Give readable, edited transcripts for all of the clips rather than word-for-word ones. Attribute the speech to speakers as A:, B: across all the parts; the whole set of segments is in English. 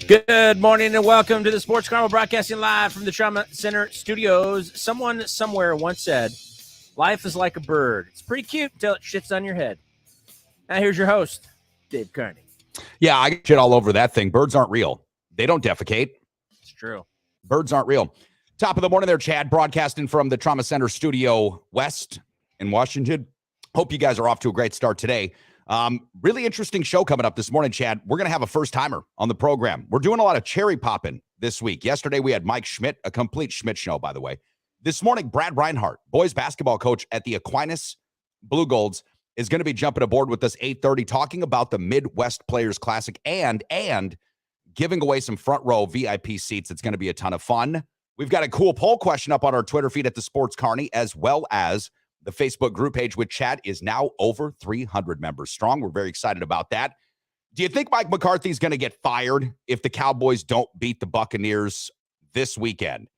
A: Good morning and welcome to the Sports Carnival, broadcasting live from the Trauma Center studios. Someone somewhere once said, life is like a bird. It's pretty cute until it shits on your head. Now here's your host, Dave Carney.
B: Yeah, I get shit all over that thing. Birds aren't real. They don't defecate.
A: It's true.
B: Birds aren't real. Top of the morning there, Chad, broadcasting from the Trauma Center Studio West in Washington. Hope you guys are off to a great start today. Really interesting show coming up this morning, Chad. We're going to have a first-timer on the program. We're doing a lot of cherry popping this week. Yesterday, we had Mike Schmidt, a complete Schmidt show, by the way. This morning, Brad Reinhardt, boys basketball coach at the Aquinas Blue Golds, is going to be jumping aboard with us 8:30, talking about the Midwest Players Classic and giving away some front row VIP seats. It's going to be a ton of fun. We've got a cool poll question up on our Twitter feed at the Sports Carney, as well as the Facebook group page, which Chad is now over 300 members strong. We're very excited about that. Do you think Mike McCarthy's going to get fired if the Cowboys don't beat the Buccaneers this weekend?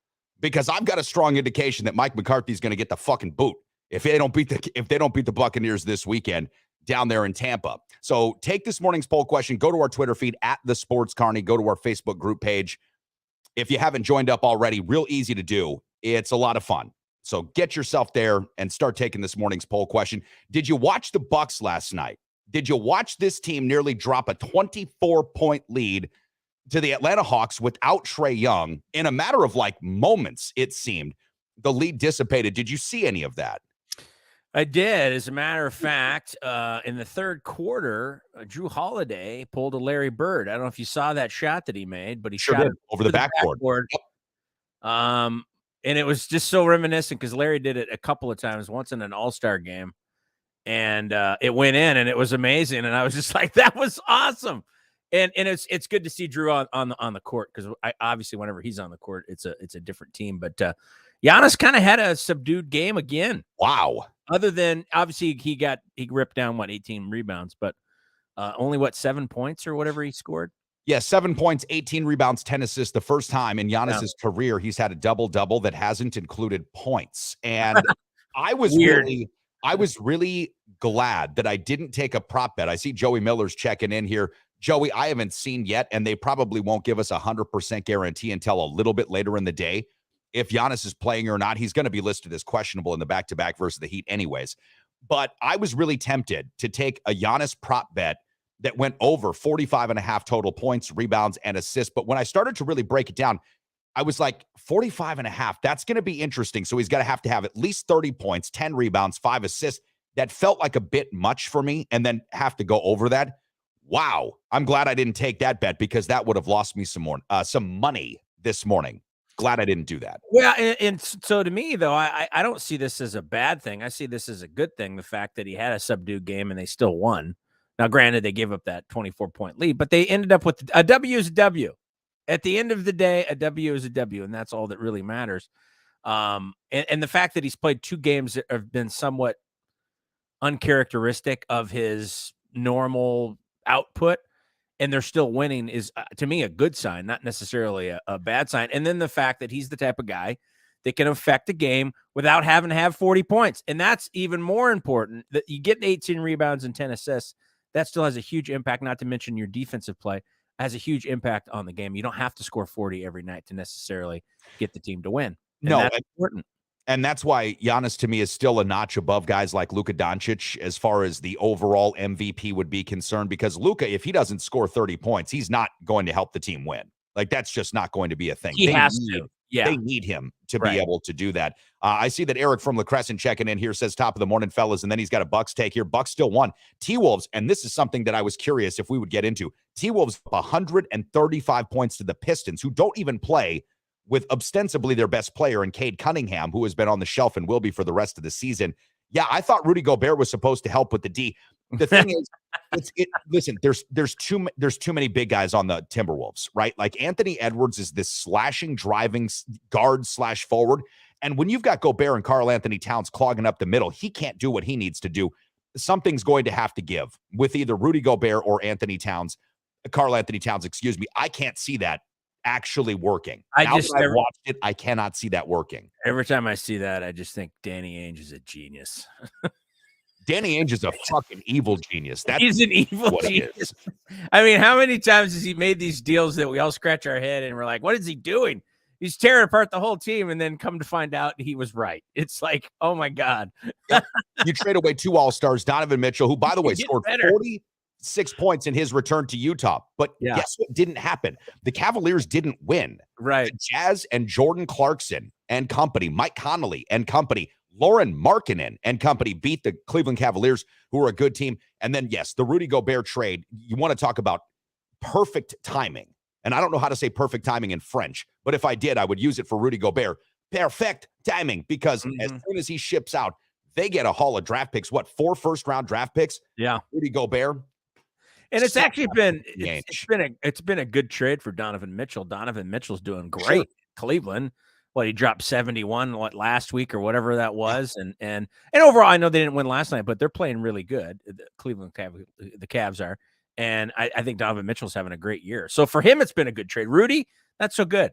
B: Because I've got a strong indication that Mike McCarthy's going to get the fucking boot if they don't beat the Buccaneers this weekend down there in Tampa. So take this morning's poll question, go to our Twitter feed at the Sports Carney, go to our Facebook group page. If you haven't joined up already, real easy to do. It's a lot of fun. So get yourself there and start taking this morning's poll question. Did you watch the Bucs last night? Did you watch this team nearly drop a 24-point lead to the Atlanta Hawks without Trae Young? In a matter of like moments, it seemed, the lead dissipated. Did you see any of that?
A: I did. As a matter of fact, in the third quarter, Drew Holiday pulled a Larry Bird. I don't know if you saw that shot that he made, but he
B: sure
A: shot
B: did. Over the backboard.
A: Yep. And it was just so reminiscent because Larry did it a couple of times, once in an all-star game, and it went in, and it was amazing. And I was just like, that was awesome. And it's good to see Drew on the court, because obviously whenever he's on the court, it's a different team. But Giannis kind of had a subdued game again.
B: Wow. Other
A: than obviously he ripped down 18 rebounds, but only 7 points or whatever he scored.
B: Yeah, 7 points, 18 rebounds, 10 assists. The first time in Giannis's career he's had a double-double that hasn't included points. And I was really glad that I didn't take a prop bet. I see Joey Miller's checking in here. Joey, I haven't seen yet, and they probably won't give us 100% guarantee until a little bit later in the day if Giannis is playing or not. He's going to be listed as questionable in the back-to-back versus the Heat anyways. But I was really tempted to take a Giannis prop bet that went over 45.5 total points, rebounds, and assists. But when I started to really break it down, I was like, 45.5, that's going to be interesting. So he's got to have at least 30 points, 10 rebounds, 5 assists. That felt like a bit much for me, and then have to go over that. Wow. I'm glad I didn't take that bet, because that would have lost me some money this morning. Glad I didn't do that.
A: Well, and so to me, though, I don't see this as a bad thing. I see this as a good thing, the fact that he had a subdued game and they still won. Now, granted, they gave up that 24-point lead, but they ended up with a W is a W. At the end of the day, a W is a W, and that's all that really matters. And the fact that he's played 2 games that have been somewhat uncharacteristic of his normal output, and they're still winning, is, to me, a good sign, not necessarily a bad sign. And then the fact that he's the type of guy that can affect a game without having to have 40 points. And that's even more important, that you get 18 rebounds and 10 assists. That still has a huge impact, not to mention your defensive play has a huge impact on the game. You don't have to score 40 every night to necessarily get the team to win. And
B: no,
A: that's important.
B: And that's why Giannis, to me, is still a notch above guys like Luka Doncic as far as the overall MVP would be concerned, because Luka, if he doesn't score 30 points, he's not going to help the team win. Like, that's just not going to be a thing.
A: He has to. Yeah.
B: They need him to be able to do that. I see that Eric from La Crescent checking in here says, top of the morning, fellas, and then he's got a Bucks take here. Bucks still won. T-Wolves, and this is something that I was curious if we would get into. T-Wolves 135 points to the Pistons, who don't even play with ostensibly their best player in Cade Cunningham, who has been on the shelf and will be for the rest of the season. Yeah, I thought Rudy Gobert was supposed to help with the D. The thing is, listen, there's too many big guys on the Timberwolves, right? Like, Anthony Edwards is this slashing, driving guard / forward. And when you've got Gobert and Karl Anthony Towns clogging up the middle, he can't do what he needs to do. Something's going to have to give with either Rudy Gobert or Karl Anthony Towns, excuse me. I can't see that actually working. I've watched it, I cannot see that working.
A: Every time I see that, I just think Danny Ainge is a genius.
B: Danny Ainge is a fucking evil genius.
A: He's an evil
B: what he
A: genius.
B: is.
A: I mean, how many times has he made these deals that we all scratch our head and we're like, what is he doing? He's tearing apart the whole team, and then come to find out he was right. It's like, oh my God.
B: Yep. You trade away 2 All-Stars, Donovan Mitchell, who, by the way, scored
A: better.
B: 46 points in his return to Utah. But guess what didn't happen? The Cavaliers didn't win.
A: Right.
B: The Jazz and Jordan Clarkson and company, Mike Connolly and company, Lauren Markkinen and company beat the Cleveland Cavaliers, who are a good team. And then, yes, the Rudy Gobert trade. You want to talk about perfect timing. And I don't know how to say perfect timing in French, but if I did, I would use it for Rudy Gobert. Perfect timing, because as soon as he ships out, they get a haul of draft picks. What, 4 first-round draft picks?
A: Yeah.
B: Rudy Gobert.
A: And it's actually been it's been a good trade for Donovan Mitchell. Donovan Mitchell's doing great. Sure. Cleveland. Well, he dropped 71 last week or whatever that was, and overall, I know they didn't win last night, but they're playing really good. The Cavs are. And I think Donovan Mitchell's having a great year. So for him, it's been a good trade. Rudy, not so good.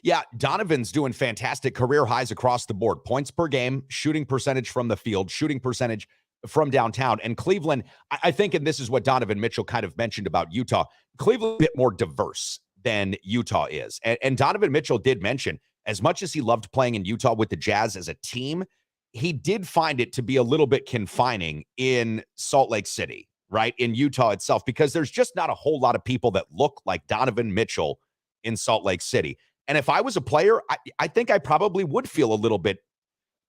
B: Yeah, Donovan's doing fantastic, career highs across the board. Points per game, shooting percentage from the field, shooting percentage from downtown. And Cleveland, I think, and this is what Donovan Mitchell kind of mentioned about Utah, Cleveland a bit more diverse than Utah is. And Donovan Mitchell did mention, as much as he loved playing in Utah with the Jazz as a team, he did find it to be a little bit confining in Salt Lake City. Right, in Utah itself, because there's just not a whole lot of people that look like Donovan Mitchell in Salt Lake City. And if I was a player, I think I probably would feel a little bit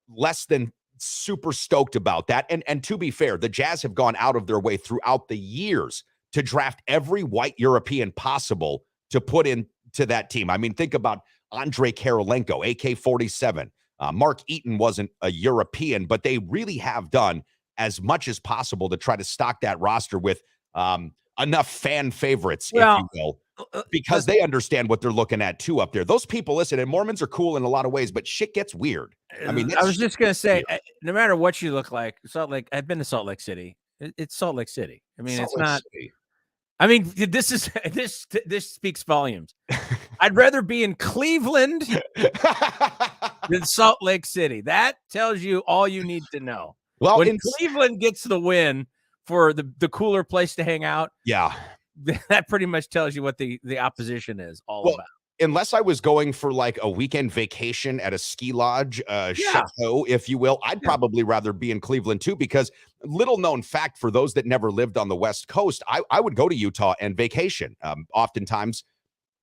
B: less than super stoked about that. And to be fair, the Jazz have gone out of their way throughout the years to draft every white European possible to put into that team. I mean, think about Andrei Karolinko, AK-47. Mark Eaton wasn't a European, but they really have done as much as possible to try to stock that roster with enough fan favorites, if you will, because they understand what they're looking at too up there. Those people, listen, and Mormons are cool in a lot of ways, but shit gets weird. I mean,
A: I was just going to say, no matter what you look like, I've been to Salt Lake City. It's Salt Lake City. I mean, it's not. I mean, this speaks volumes. I'd rather be in Cleveland than Salt Lake City. That tells you all you need to know. Well, when Cleveland gets the win for the cooler place to hang out, that pretty much tells you what the opposition is all about.
B: Unless I was going for like a weekend vacation at a ski lodge, chateau, if you will, I'd probably rather be in Cleveland too, because little known fact for those that never lived on the West Coast, I would go to Utah and vacation oftentimes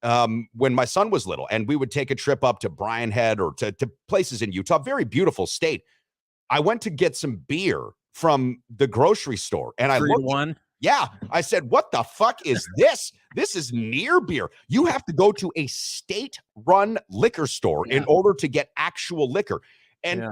B: when my son was little, and we would take a trip up to Bryan Head or to places in Utah, very beautiful state. I went to get some beer from the grocery store, and I looked. Yeah, I said, "What the fuck is this? This is near beer. You have to go to a state-run liquor store in order to get actual liquor." And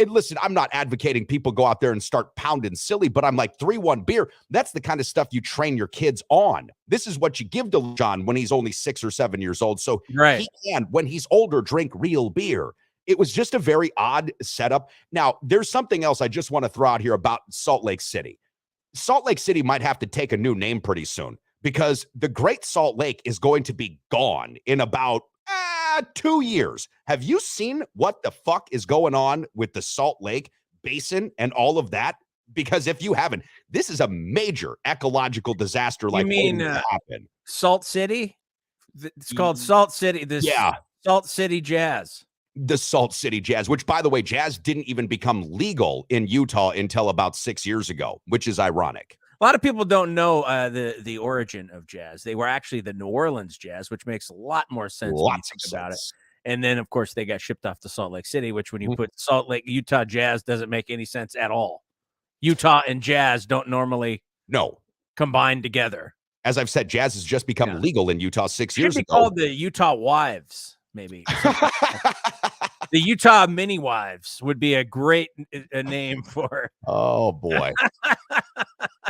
B: listen, I'm not advocating people go out there and start pounding silly, but I'm like 3-1 beer. That's the kind of stuff you train your kids on. This is what you give to John when he's only 6 or 7 years old, so he can, when he's older, drink real beer. It was just a very odd setup. Now, there's something else I just want to throw out here about Salt Lake City. Salt Lake City might have to take a new name pretty soon, because the Great Salt Lake is going to be gone in about 2 years. Have you seen what the fuck is going on with the Salt Lake Basin and all of that? Because if you haven't, this is a major ecological disaster. Like,
A: you mean Salt City? It's called Salt City. Salt City Jazz.
B: The Salt City Jazz, which, by the way, jazz didn't even become legal in Utah until about 6 years ago, which is ironic.
A: A lot of people don't know the origin of jazz. They were actually the New Orleans Jazz, which makes a lot more sense when you think about it. And then, of course, they got shipped off to Salt Lake City, which when you put Salt Lake, Utah Jazz doesn't make any sense at all. Utah and jazz don't normally combine together.
B: As I've said, jazz has just become legal in Utah 6 years ago.
A: Should be called the Utah Wives, maybe. The Utah Mini Wives would be a great name for.
B: Oh, boy.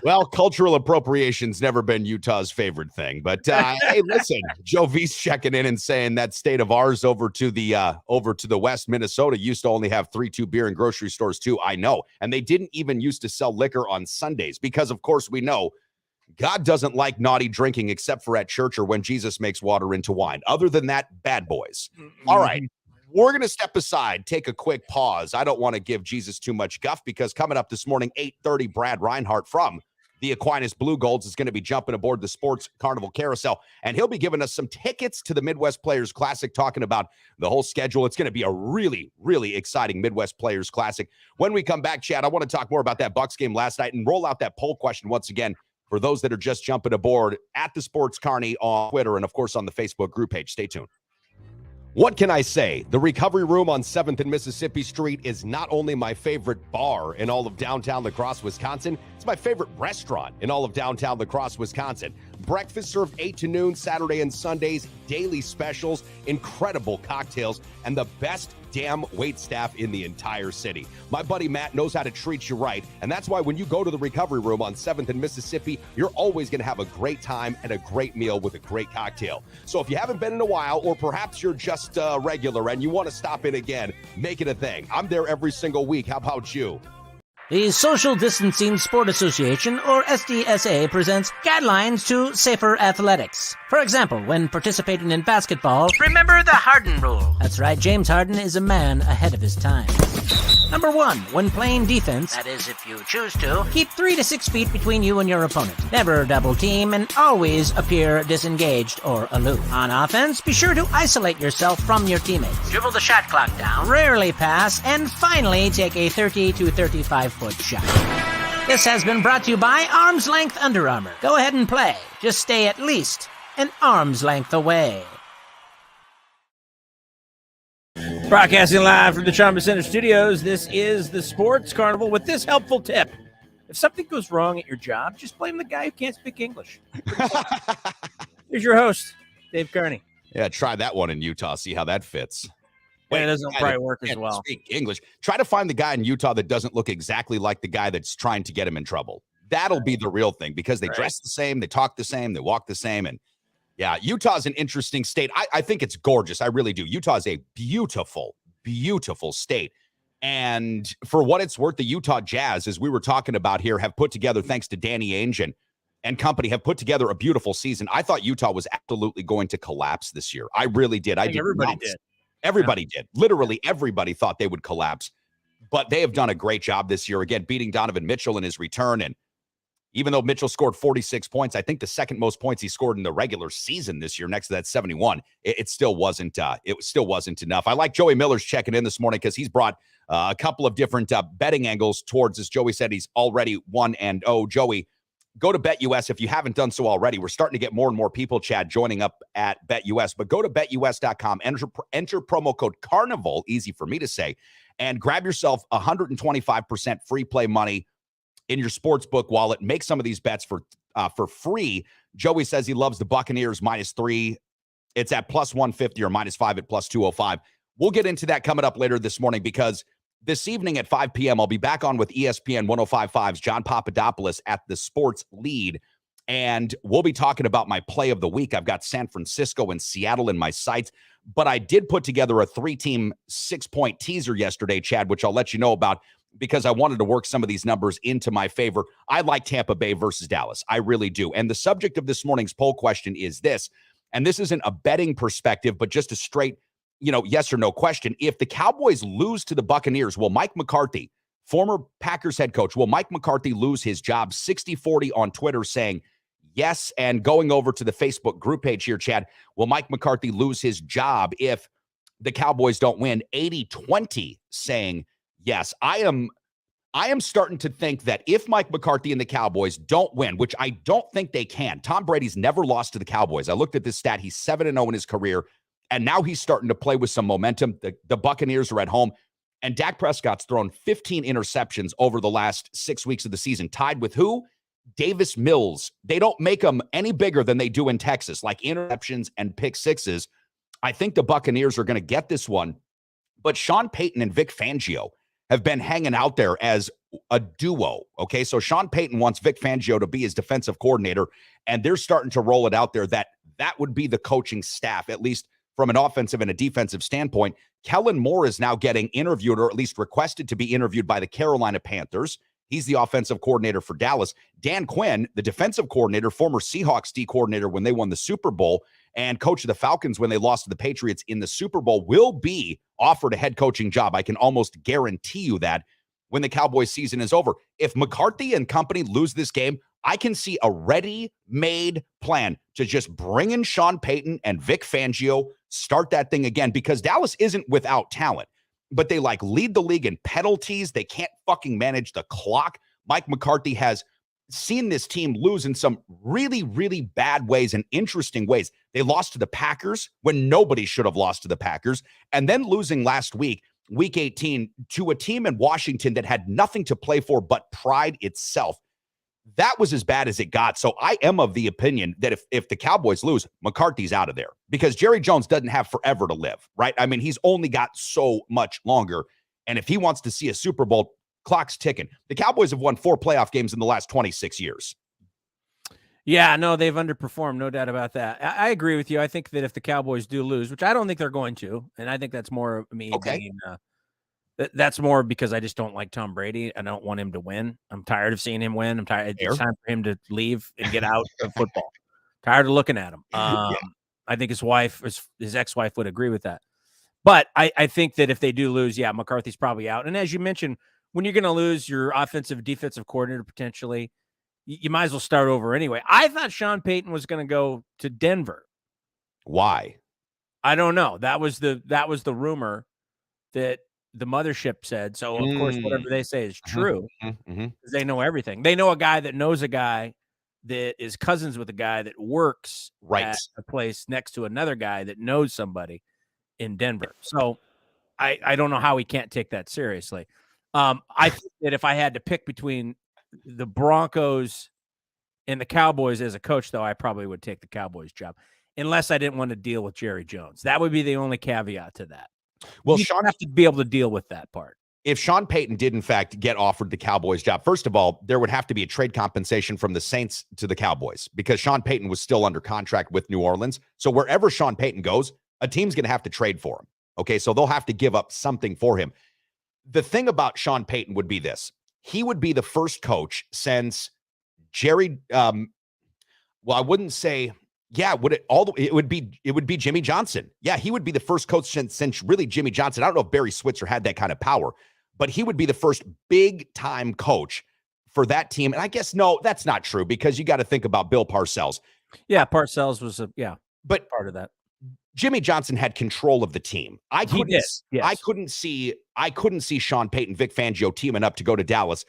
B: Well, cultural appropriation's never been Utah's favorite thing. But hey, listen, Joe V's checking in and saying that state of ours over to the west, Minnesota, used to only have 3-2 beer in grocery stores too. I know. And they didn't even used to sell liquor on Sundays because, of course, we know God doesn't like naughty drinking except for at church or when Jesus makes water into wine. Other than that, bad boys. All right. We're going to step aside, take a quick pause. I don't want to give Jesus too much guff because coming up this morning, 8:30, Brad Reinhardt from the Aquinas Blue Golds is going to be jumping aboard the Sports Carnival Carousel, and he'll be giving us some tickets to the Midwest Players Classic, talking about the whole schedule. It's going to be a really, really exciting Midwest Players Classic. When we come back, Chad, I want to talk more about that Bucs game last night and roll out that poll question once again for those that are just jumping aboard at the Sports Carney on Twitter and, of course, on the Facebook group page. Stay tuned.
C: What can I say? The Recovery Room on 7th and Mississippi Street is not only my favorite bar in all of downtown La Crosse, Wisconsin, it's my favorite restaurant in all of downtown La Crosse, Wisconsin. Breakfast served 8 to noon, Saturday and Sundays, daily specials, incredible cocktails, and the best damn wait staff in the entire city. My buddy Matt knows how to treat you right, and that's why when you go to the Recovery Room on 7th and Mississippi, you're always going to have a great time and a great meal with a great cocktail. So if you haven't been in a while, or perhaps you're just regular and you want to stop in again, make it a thing. I'm there every single week. How about you?
D: The Social Distancing Sport Association, or SDSA, presents guidelines to safer athletics. For example, when participating in basketball, remember the Harden rule. That's right, James Harden is a man ahead of his time. Number 1, when playing defense, that is if you choose to, keep 3 to 6 feet between you and your opponent. Never double team and always appear disengaged or aloof. On offense, be sure to isolate yourself from your teammates. Dribble the shot clock down, rarely pass, and finally take a 30 to 35-foot shot. This has been brought to you by Arm's Length Under Armour. Go ahead and play. Just stay at least an arm's length away.
A: Broadcasting live from the Trauma Center studios, this is the Sports Carnival with this helpful tip. If something goes wrong at your job, just blame the guy who can't speak English. Here's your host, Dave Carney.
B: Yeah, try that one in Utah, see how that fits.
A: It doesn't probably work as well.
B: Speak English. Try to find the guy in Utah that doesn't look exactly like the guy that's trying to get him in trouble. That'll be the real thing, because they dress the same, they talk the same, they walk the same, and yeah, Utah's an interesting state. I think it's gorgeous. I really do. Utah is a beautiful, beautiful state. And for what it's worth, the Utah Jazz, as we were talking about here, have put together, thanks to Danny Ainge and company, have put together a beautiful season. I thought Utah was absolutely going to collapse this year. I really did.
A: Everybody did.
B: Everybody did. Literally everybody thought they would collapse. But they have done a great job this year, again, beating Donovan Mitchell in his return. And even though Mitchell scored 46 points, I think the second most points he scored in the regular season this year, next to that 71, it still wasn't enough. I like Joey Miller's checking in this morning because he's brought a couple of different betting angles towards this. Joey said he's already 1-0. Joey, go to BetUS if you haven't done so already. We're starting to get more and more people, Chad, joining up at BetUS. But go to BetUS.com, enter promo code CARNIVAL, easy for me to say, and grab yourself 125% free play money in your sportsbook wallet. Make some of these bets for free. Joey says he loves the Buccaneers -3. It's at +150 or -5 at +205. We'll get into that coming up later this morning, because this evening at 5 p.m., I'll be back on with ESPN 105.5's John Papadopoulos at the Sports Lead, and we'll be talking about my play of the week. I've got San Francisco and Seattle in my sights, but I did put together a 3-team 6-point teaser yesterday, Chad, which I'll let you know about, because I wanted to work some of these numbers into my favor. I like Tampa Bay versus Dallas. I really do. And the subject of this morning's poll question is this, and this isn't a betting perspective, but just a straight, yes or no question. If the Cowboys lose to the Buccaneers, will Mike McCarthy, former Packers head coach, will Mike McCarthy lose his job? 60-40 on Twitter saying yes. And going over to the Facebook group page here, Chad, will Mike McCarthy lose his job if the Cowboys don't win? 80-20 saying yes. I am starting to think that if Mike McCarthy and the Cowboys don't win, which I don't think they can, Tom Brady's never lost to the Cowboys. I looked at this stat. He's 7-0 in his career, and now he's starting to play with some momentum. The Buccaneers are at home, and Dak Prescott's thrown 15 interceptions over the last 6 weeks of the season, tied with who? Davis Mills. They don't make them any bigger than they do in Texas, like interceptions and pick sixes. I think the Buccaneers are going to get this one, but Sean Payton and Vic Fangio have been hanging out there as a duo, okay? So Sean Payton wants Vic Fangio to be his defensive coordinator, and they're starting to roll it out there that would be the coaching staff, at least from an offensive and a defensive standpoint. Kellen Moore is now getting interviewed, or at least requested to be interviewed, by the Carolina Panthers. He's the offensive coordinator for Dallas. Dan Quinn, the defensive coordinator, former Seahawks D coordinator when they won the Super Bowl, and coach of the Falcons when they lost to the Patriots in the Super Bowl, will be offered a head coaching job. I can almost guarantee you that when the Cowboys season is over. If McCarthy and company lose this game, I can see a ready-made plan to just bring in Sean Payton and Vic Fangio, start that thing again, because Dallas isn't without talent, but they lead the league in penalties. They can't fucking manage the clock. Mike McCarthy has seen this team lose in some really, really bad ways and interesting ways. They lost to the Packers when nobody should have lost to the Packers, and then losing last week, week 18, to a team in Washington that had nothing to play for but pride itself. That was as bad as it got. So I am of the opinion that if the Cowboys lose, McCarthy's out of there, because Jerry Jones doesn't have forever to live, right? I mean, he's only got so much longer. And if he wants to see a Super Bowl, clock's ticking. The Cowboys have won 4 playoff games in the last 26 years.
A: Yeah, no, they've underperformed, no doubt about that. I agree with you. I think that if the Cowboys do lose, which I don't think they're going to, and I think that's more of me being that's more because I just don't like Tom Brady. I don't want him to win. I'm tired of seeing him win. I'm tired. It's time for him to leave and get out of football. Tired of looking at him. I think his ex-wife would agree with that. But I think that if they do lose, yeah, McCarthy's probably out. And as you mentioned, when you're going to lose your offensive, defensive coordinator potentially, you might as well start over anyway. I thought Sean Payton was going to go to Denver.
B: Why?
A: I don't know. That was the rumor that the mothership said. So of course, whatever they say is true. Because they know everything. They know a guy that knows a guy that is cousins with a guy that works at a place next to another guy that knows somebody in Denver. So I don't know how he can't take that seriously. I think that if I had to pick between the Broncos and the Cowboys as a coach, though, I probably would take the Cowboys job unless I didn't want to deal with Jerry Jones. That would be the only caveat to that. Well, Sean have to be able to deal with that part.
B: If Sean Payton did, in fact, get offered the Cowboys job, first of all, there would have to be a trade compensation from the Saints to the Cowboys, because Sean Payton was still under contract with New Orleans. So wherever Sean Payton goes, a team's going to have to trade for him. Okay, so they'll have to give up something for him. The thing about Sean Payton would be this. He would be the first coach since Jerry, I wouldn't say, it would be Jimmy Johnson. Yeah, he would be the first coach since really Jimmy Johnson. I don't know if Barry Switzer had that kind of power, but he would be the first big-time coach for that team. And I guess, no, that's not true, because you got to think about Bill Parcells.
A: Yeah, Parcells was
B: but
A: part of that.
B: Jimmy Johnson had control of the team. I couldn't see Sean Payton, Vic Fangio teaming up to go to Dallas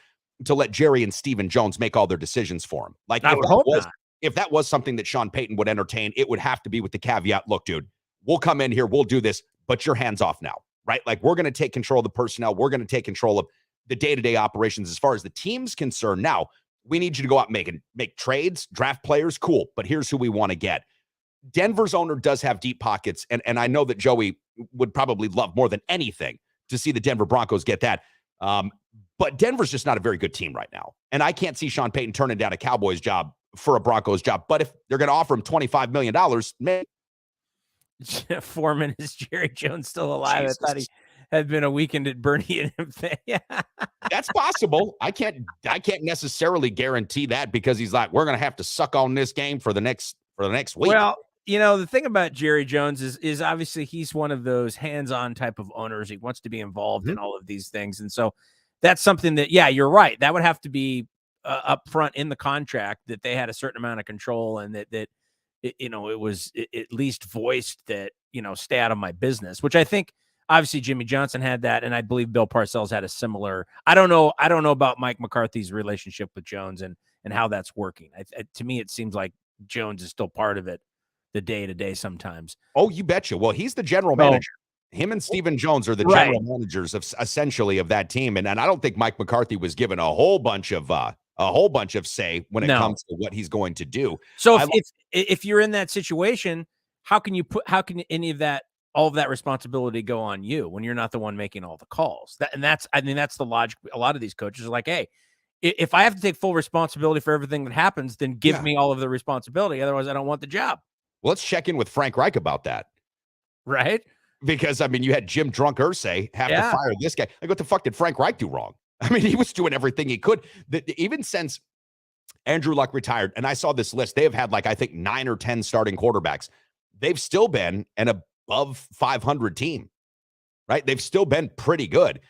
B: to let Jerry and Stephen Jones make all their decisions for him. Like, if that was something that Sean Payton would entertain, it would have to be with the caveat, look, dude, we'll come in here, we'll do this, but your hands off now, right? Like, we're going to take control of the personnel. We're going to take control of the day-to-day operations as far as the team's concerned. Now, we need you to go out and make trades, draft players, cool, but here's who we want to get. Denver's owner does have deep pockets, and I know that Joey would probably love more than anything to see the Denver Broncos get that. But Denver's just not a very good team right now. And I can't see Sean Payton turning down a Cowboys job for a Broncos job. But if they're going to offer him $25 million, maybe.
A: Foreman, is Jerry Jones still alive? Jesus. I thought he had been a weekend at Bernie and him.
B: That's possible. I can't necessarily guarantee that, because he's like, we're going to have to suck on this game for the next week.
A: Well, the thing about Jerry Jones is obviously he's one of those hands-on type of owners. He wants to be involved in all of these things. And so that's something that, yeah, you're right. That would have to be up front in the contract, that they had a certain amount of control, and that it was at least voiced that, stay out of my business, which I think obviously Jimmy Johnson had that. And I believe Bill Parcells had a similar, I don't know about Mike McCarthy's relationship with Jones and how that's working. To me, it seems like Jones is still part of it, the day-to-day sometimes.
B: Oh, you betcha. Well, he's the general manager. Him and Stephen Jones are the general managers of that team. And I don't think Mike McCarthy was given a whole bunch of say when it comes to what he's going to do.
A: So if you're in that situation, how can all of that responsibility go on you when you're not the one making all the calls? That's the logic. A lot of these coaches are like, hey, if I have to take full responsibility for everything that happens, then give me all of the responsibility. Otherwise, I don't want the job.
B: Well, let's check in with Frank Reich about that.
A: Right?
B: Because, you had Jim Drunk Irsay have to fire this guy. Like, what the fuck did Frank Reich do wrong? I mean, he was doing everything he could. Even since Andrew Luck retired, and I saw this list, they have had I think 9 or 10 starting quarterbacks. They've still been an above 500 team, right? They've still been pretty good.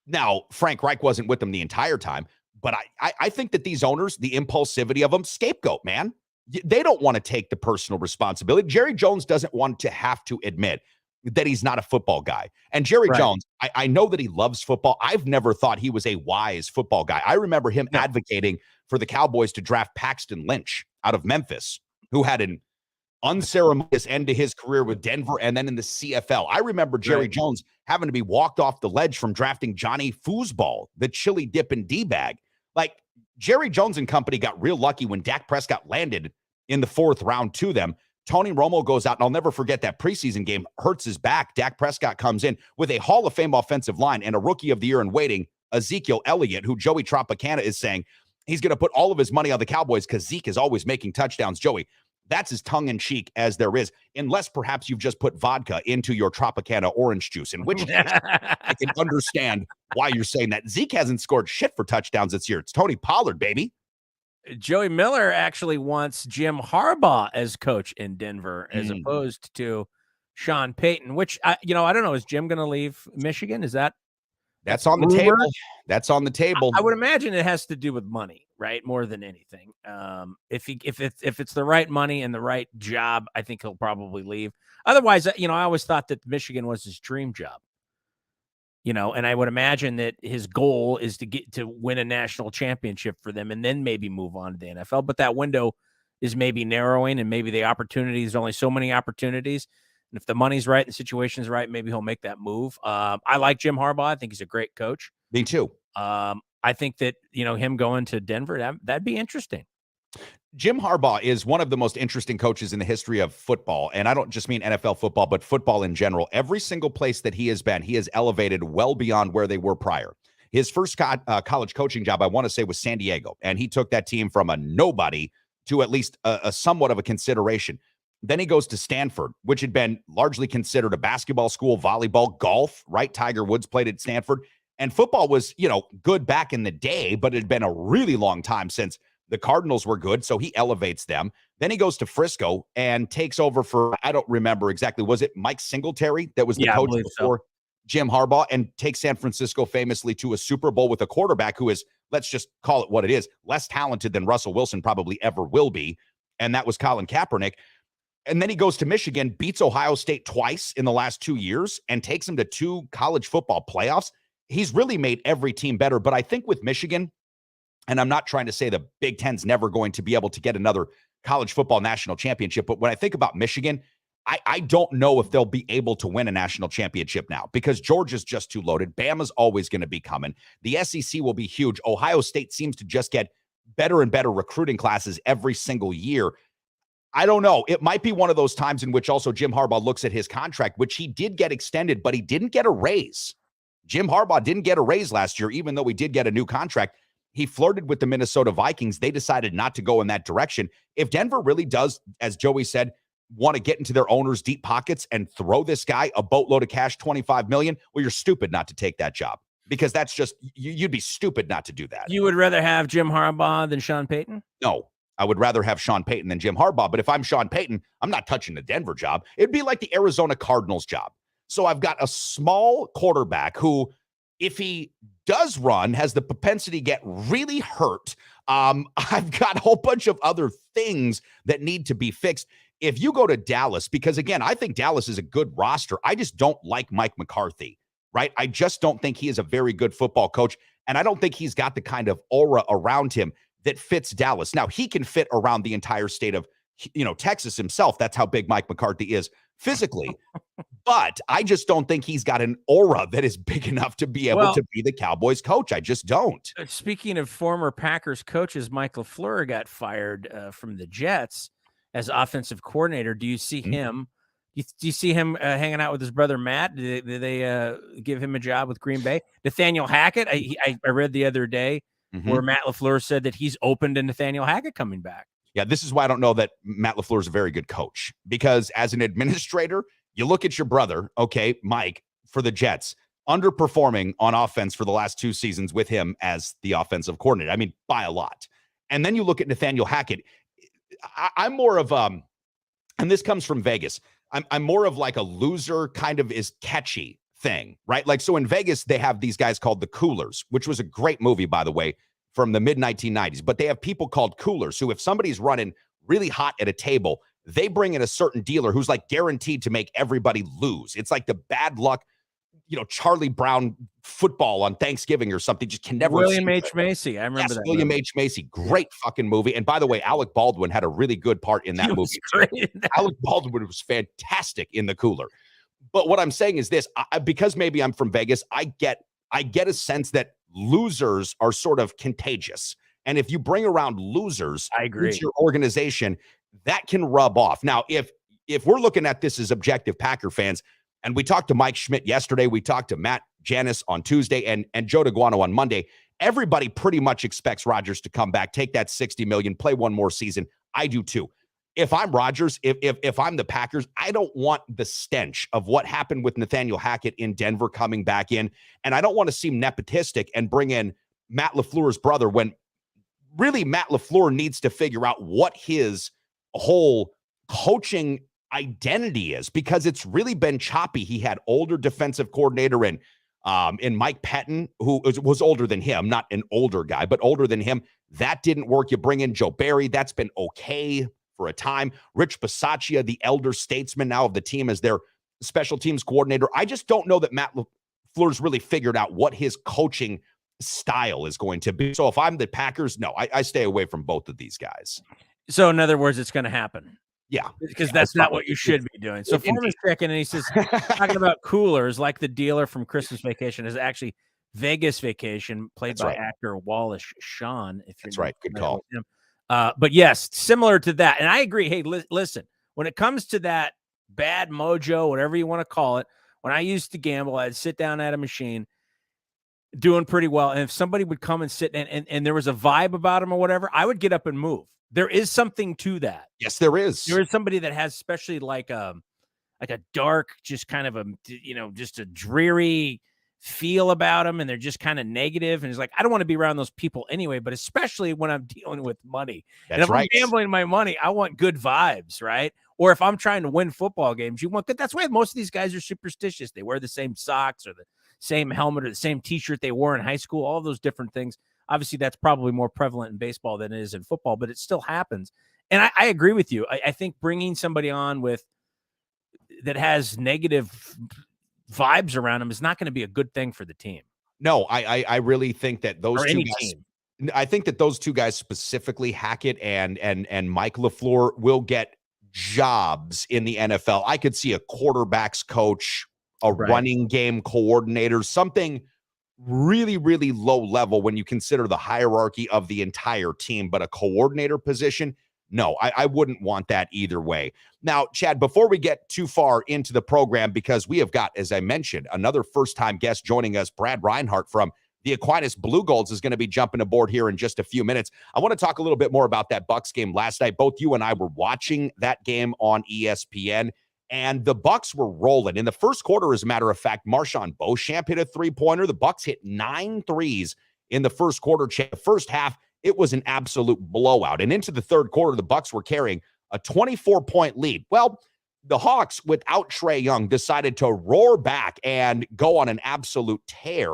B: Now, Frank Reich wasn't with them the entire time, but I think that these owners, the impulsivity of them, scapegoat, man. They don't want to take the personal responsibility. Jerry Jones doesn't want to have to admit that he's not a football guy. And Jerry Jones, I know that he loves football. I've never thought he was a wise football guy. I remember him advocating for the Cowboys to draft Paxton Lynch out of Memphis, who had an unceremonious end to his career with Denver and then in the CFL. I remember Jerry Jones having to be walked off the ledge from drafting Johnny Foosball, the chili dipping D-bag. Jerry Jones and company got real lucky when Dak Prescott landed in the 4th round to them. Tony Romo goes out, and I'll never forget that preseason game, hurts his back. Dak Prescott comes in with a Hall of Fame offensive line and a Rookie of the Year in waiting, Ezekiel Elliott, who Joey Tropicana is saying he's going to put all of his money on the Cowboys because Zeke is always making touchdowns. Joey, that's as tongue-in-cheek as there is, unless perhaps you've just put vodka into your Tropicana orange juice, in which case I can understand why you're saying that. Zeke hasn't scored shit for touchdowns this year. It's Tony Pollard, baby.
A: Joey Miller actually wants Jim Harbaugh as coach in Denver as opposed to Sean Payton, which I don't know. Is Jim going to leave Michigan? Is that's
B: on the table? That's on the table.
A: I would imagine it has to do with money, right? More than anything. If it's the right money and the right job, I think he'll probably leave. Otherwise, I always thought that Michigan was his dream job. And I would imagine that his goal is to get to win a national championship for them and then maybe move on to the NFL. But that window is maybe narrowing, and maybe the opportunity is only so many opportunities. And if the money's right, the situation's right, maybe he'll make that move. I like Jim Harbaugh. I think he's a great coach.
B: Me too.
A: I think that, him going to Denver, that'd be interesting.
B: Jim Harbaugh is one of the most interesting coaches in the history of football. And I don't just mean NFL football, but football in general. Every single place that he has been, he has elevated well beyond where they were prior. His first college coaching job, I want to say, was San Diego. And he took that team from a nobody to at least a somewhat of a consideration. Then he goes to Stanford, which had been largely considered a basketball school, volleyball, golf, right? Tiger Woods played at Stanford. And football was, good back in the day, but it had been a really long time since the Cardinals were good, so he elevates them. Then he goes to Frisco and takes over for, I don't remember exactly, was it Mike Singletary that was the coach before Jim Harbaugh, and takes San Francisco famously to a Super Bowl with a quarterback who is, let's just call it what it is, less talented than Russell Wilson probably ever will be, and that was Colin Kaepernick. And then he goes to Michigan, beats Ohio State twice in the last 2 years, and takes them to 2 college football playoffs. He's really made every team better, but I think with Michigan, and I'm not trying to say the Big Ten's never going to be able to get another college football national championship, but when I think about Michigan, I don't know if they'll be able to win a national championship now because Georgia's just too loaded. Bama's always going to be coming. The SEC will be huge. Ohio State seems to just get better and better recruiting classes every single year. I don't know. It might be one of those times in which also Jim Harbaugh looks at his contract, which he did get extended, but he didn't get a raise. Jim Harbaugh didn't get a raise last year, even though he did get a new contract. He flirted with the Minnesota Vikings. They decided not to go in that direction. If Denver really does, as Joey said, want to get into their owners' deep pockets and throw this guy a boatload of cash, $25 million, well, you're stupid not to take that job because that's just, you'd be stupid not to do that.
A: You would rather have Jim Harbaugh than Sean Payton?
B: No, I would rather have Sean Payton than Jim Harbaugh. But if I'm Sean Payton, I'm not touching the Denver job. It'd be like the Arizona Cardinals job. So I've got a small quarterback who, if he does run, has the propensity to get really hurt. I've got a whole bunch of other things that need to be fixed. If you go to Dallas, because again, I think Dallas is a good roster. I just don't like Mike McCarthy, right? I just don't think he is a very good football coach. And I don't think he's got the kind of aura around him that fits Dallas. Now, he can fit around the entire state of, Texas himself. That's how big Mike McCarthy is physically. But I just don't think he's got an aura that is big enough to be able to be the Cowboys coach. I just don't.
A: Speaking of former Packers coaches, Mike LaFleur got fired from the Jets as offensive coordinator. Do you see him? Do you see him hanging out with his brother Matt? Did they give him a job with Green Bay? Nathaniel Hackett, I read the other day where Matt LaFleur said that he's open to Nathaniel Hackett coming back.
B: Yeah, this is why I don't know that Matt LaFleur is a very good coach, because as an administrator, you look at your brother, okay, Mike, for the Jets. underperforming on offense for the last 2 seasons with him as the offensive coordinator. I mean, by a lot. And then you look at Nathaniel Hackett. I'm more of and this comes from Vegas. I'm more of like a loser kind of is catchy thing, right? Like, so in Vegas, they have these guys called the Coolers, which was a great movie, by the way, from the mid 1990s. But they have people called Coolers who, if somebody's running really hot at a table, they bring in a certain dealer who's like guaranteed to make everybody lose. It's like the bad luck, Charlie Brown football on Thanksgiving or something. Just can never.
A: William H. Macy. I remember that.
B: William H. Macy. Great fucking movie. And by the way, Alec Baldwin had a really good part in that movie. Alec Baldwin was fantastic in The Cooler. But what I'm saying is this, because maybe I'm from Vegas, I get a sense that losers are sort of contagious. And if you bring around losers into your organization, that can rub off. Now, if we're looking at this as objective Packer fans, and we talked to Mike Schmidt yesterday, we talked to Matt Janis on Tuesday, and Joe DeGuano on Monday, everybody pretty much expects Rodgers to come back, take that $60 million, play one more season. I do too. If I'm Rodgers, if I'm the Packers, I don't want the stench of what happened with Nathaniel Hackett in Denver coming back in, and I don't want to seem nepotistic and bring in Matt LaFleur's brother when really Matt LaFleur needs to figure out what his whole coaching identity is, because it's really been choppy. He had older defensive coordinator in Mike Pettin, who was older than him, not an older guy, but older than him. That didn't work. You bring in Joe Barry. That's been okay for a time. Rich Bisaccia, the elder statesman now of the team, as their special teams coordinator. I just don't know that Matt LaFleur's really figured out what his coaching style is going to be. So if I'm the Packers, no, I stay away from both of these guys.
A: So in other words, it's going to happen.
B: Yeah.
A: Because that's not what you should be doing. So Foreman's checking, and he says, talking about coolers, like the dealer from Christmas Vacation is actually Vegas Vacation, played by actor Wallace Shawn.
B: That's right. Good call.
A: But yes, similar to that. And I agree. Hey, listen, when it comes to that bad mojo, whatever you want to call it, when I used to gamble, I'd sit down at a machine doing pretty well. And if somebody would come and sit and there was a vibe about them or whatever, I would get up and move. There is something to that.
B: Yes, there is.
A: There is somebody that has, especially like a dark, just kind of just a dreary feel about them, and they're just kind of negative. And it's like, I don't want to be around those people anyway, but especially when I'm dealing with money.
B: That's
A: and if
B: right.
A: I'm gambling my money, I want good vibes, right? Or if I'm trying to win football games, you want good. That's why most of these guys are superstitious. They wear the same socks or the same helmet or the same t-shirt they wore in high school, all those different things. Obviously, that's probably more prevalent in baseball than it is in football, but it still happens. And I agree with you. I think bringing somebody on that has negative vibes around them is not going to be a good thing for the team.
B: No, I really think that those two guys.
A: Team.
B: I think that those two guys, specifically Hackett and Mike LaFleur, will get jobs in the NFL. I could see a quarterbacks coach, a running game coordinator, something really, really low level when you consider the hierarchy of the entire team, but a coordinator position, no, I wouldn't want that either way. Now, Chad, before we get too far into the program, because we have got, as I mentioned, another first-time guest joining us, Brad Reinhardt from the Aquinas Blue Golds is going to be jumping aboard here in just a few minutes. I want to talk a little bit more about that Bucs game last night. Both you and I were watching that game on ESPN, and the Bucs were rolling. In the first quarter, as a matter of fact, Marshawn Beauchamp hit a three-pointer. The Bucs hit 9 threes in the first quarter. The first half, it was an absolute blowout. And into the third quarter, the Bucs were carrying a 24-point lead. Well, the Hawks, without Trae Young, decided to roar back and go on an absolute tear.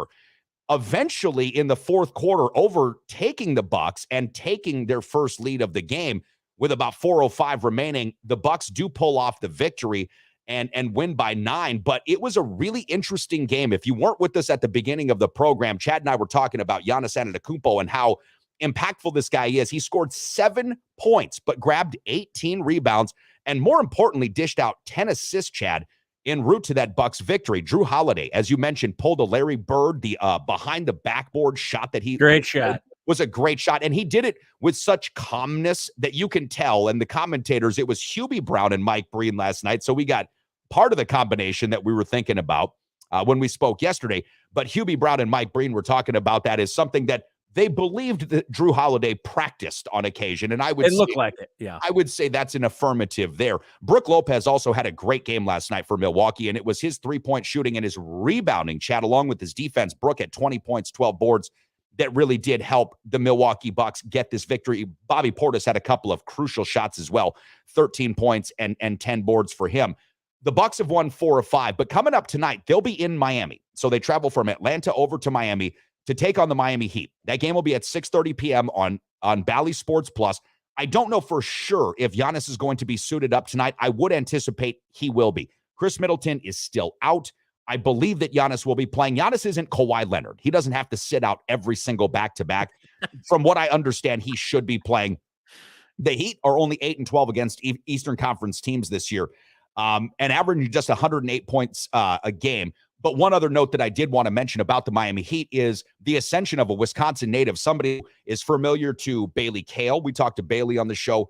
B: Eventually, in the fourth quarter, overtaking the Bucs and taking their first lead of the game. With about 4:05 remaining, the Bucs do pull off the victory and win by 9. But it was a really interesting game. If you weren't with us at the beginning of the program, Chad and I were talking about Giannis Antetokounmpo and how impactful this guy is. He scored 7 points, but grabbed 18 rebounds, and more importantly, dished out 10 assists, Chad, en route to that Bucs victory. Drew Holiday, as you mentioned, pulled a Larry Bird, the behind the backboard shot that
A: great shot.
B: Was a great shot, and he did it with such calmness that you can tell. And the commentators, it was Hubie Brown and Mike Breen last night, so we got part of the combination that we were thinking about when we spoke yesterday. But Hubie Brown and Mike Breen were talking about that as something that they believed that Drew Holiday practiced on occasion, and
A: it looked like it. Yeah,
B: I would say that's an affirmative there. Brooke Lopez also had a great game last night for Milwaukee, and it was his three-point shooting and his rebounding, Chad, along with his defense. Brooke had 20 points, 12 boards, that really did help the Milwaukee Bucks get this victory. Bobby Portis had a couple of crucial shots as well, 13 points and 10 boards for him. The Bucks have won 4 of 5, but coming up tonight, they'll be in Miami. So they travel from Atlanta over to Miami to take on the Miami Heat. That game will be at 6:30 p.m. on Bally Sports Plus. I don't know for sure if Giannis is going to be suited up tonight. I would anticipate he will be. Chris Middleton is still out. I believe that Giannis will be playing. Giannis isn't Kawhi Leonard. He doesn't have to sit out every single back-to-back. From what I understand, he should be playing. The Heat are only 8-12 against Eastern Conference teams this year, and averaging just 108 points a game. But one other note that I did want to mention about the Miami Heat is the ascension of a Wisconsin native. Somebody is familiar to Bailey Cale. We talked to Bailey on the show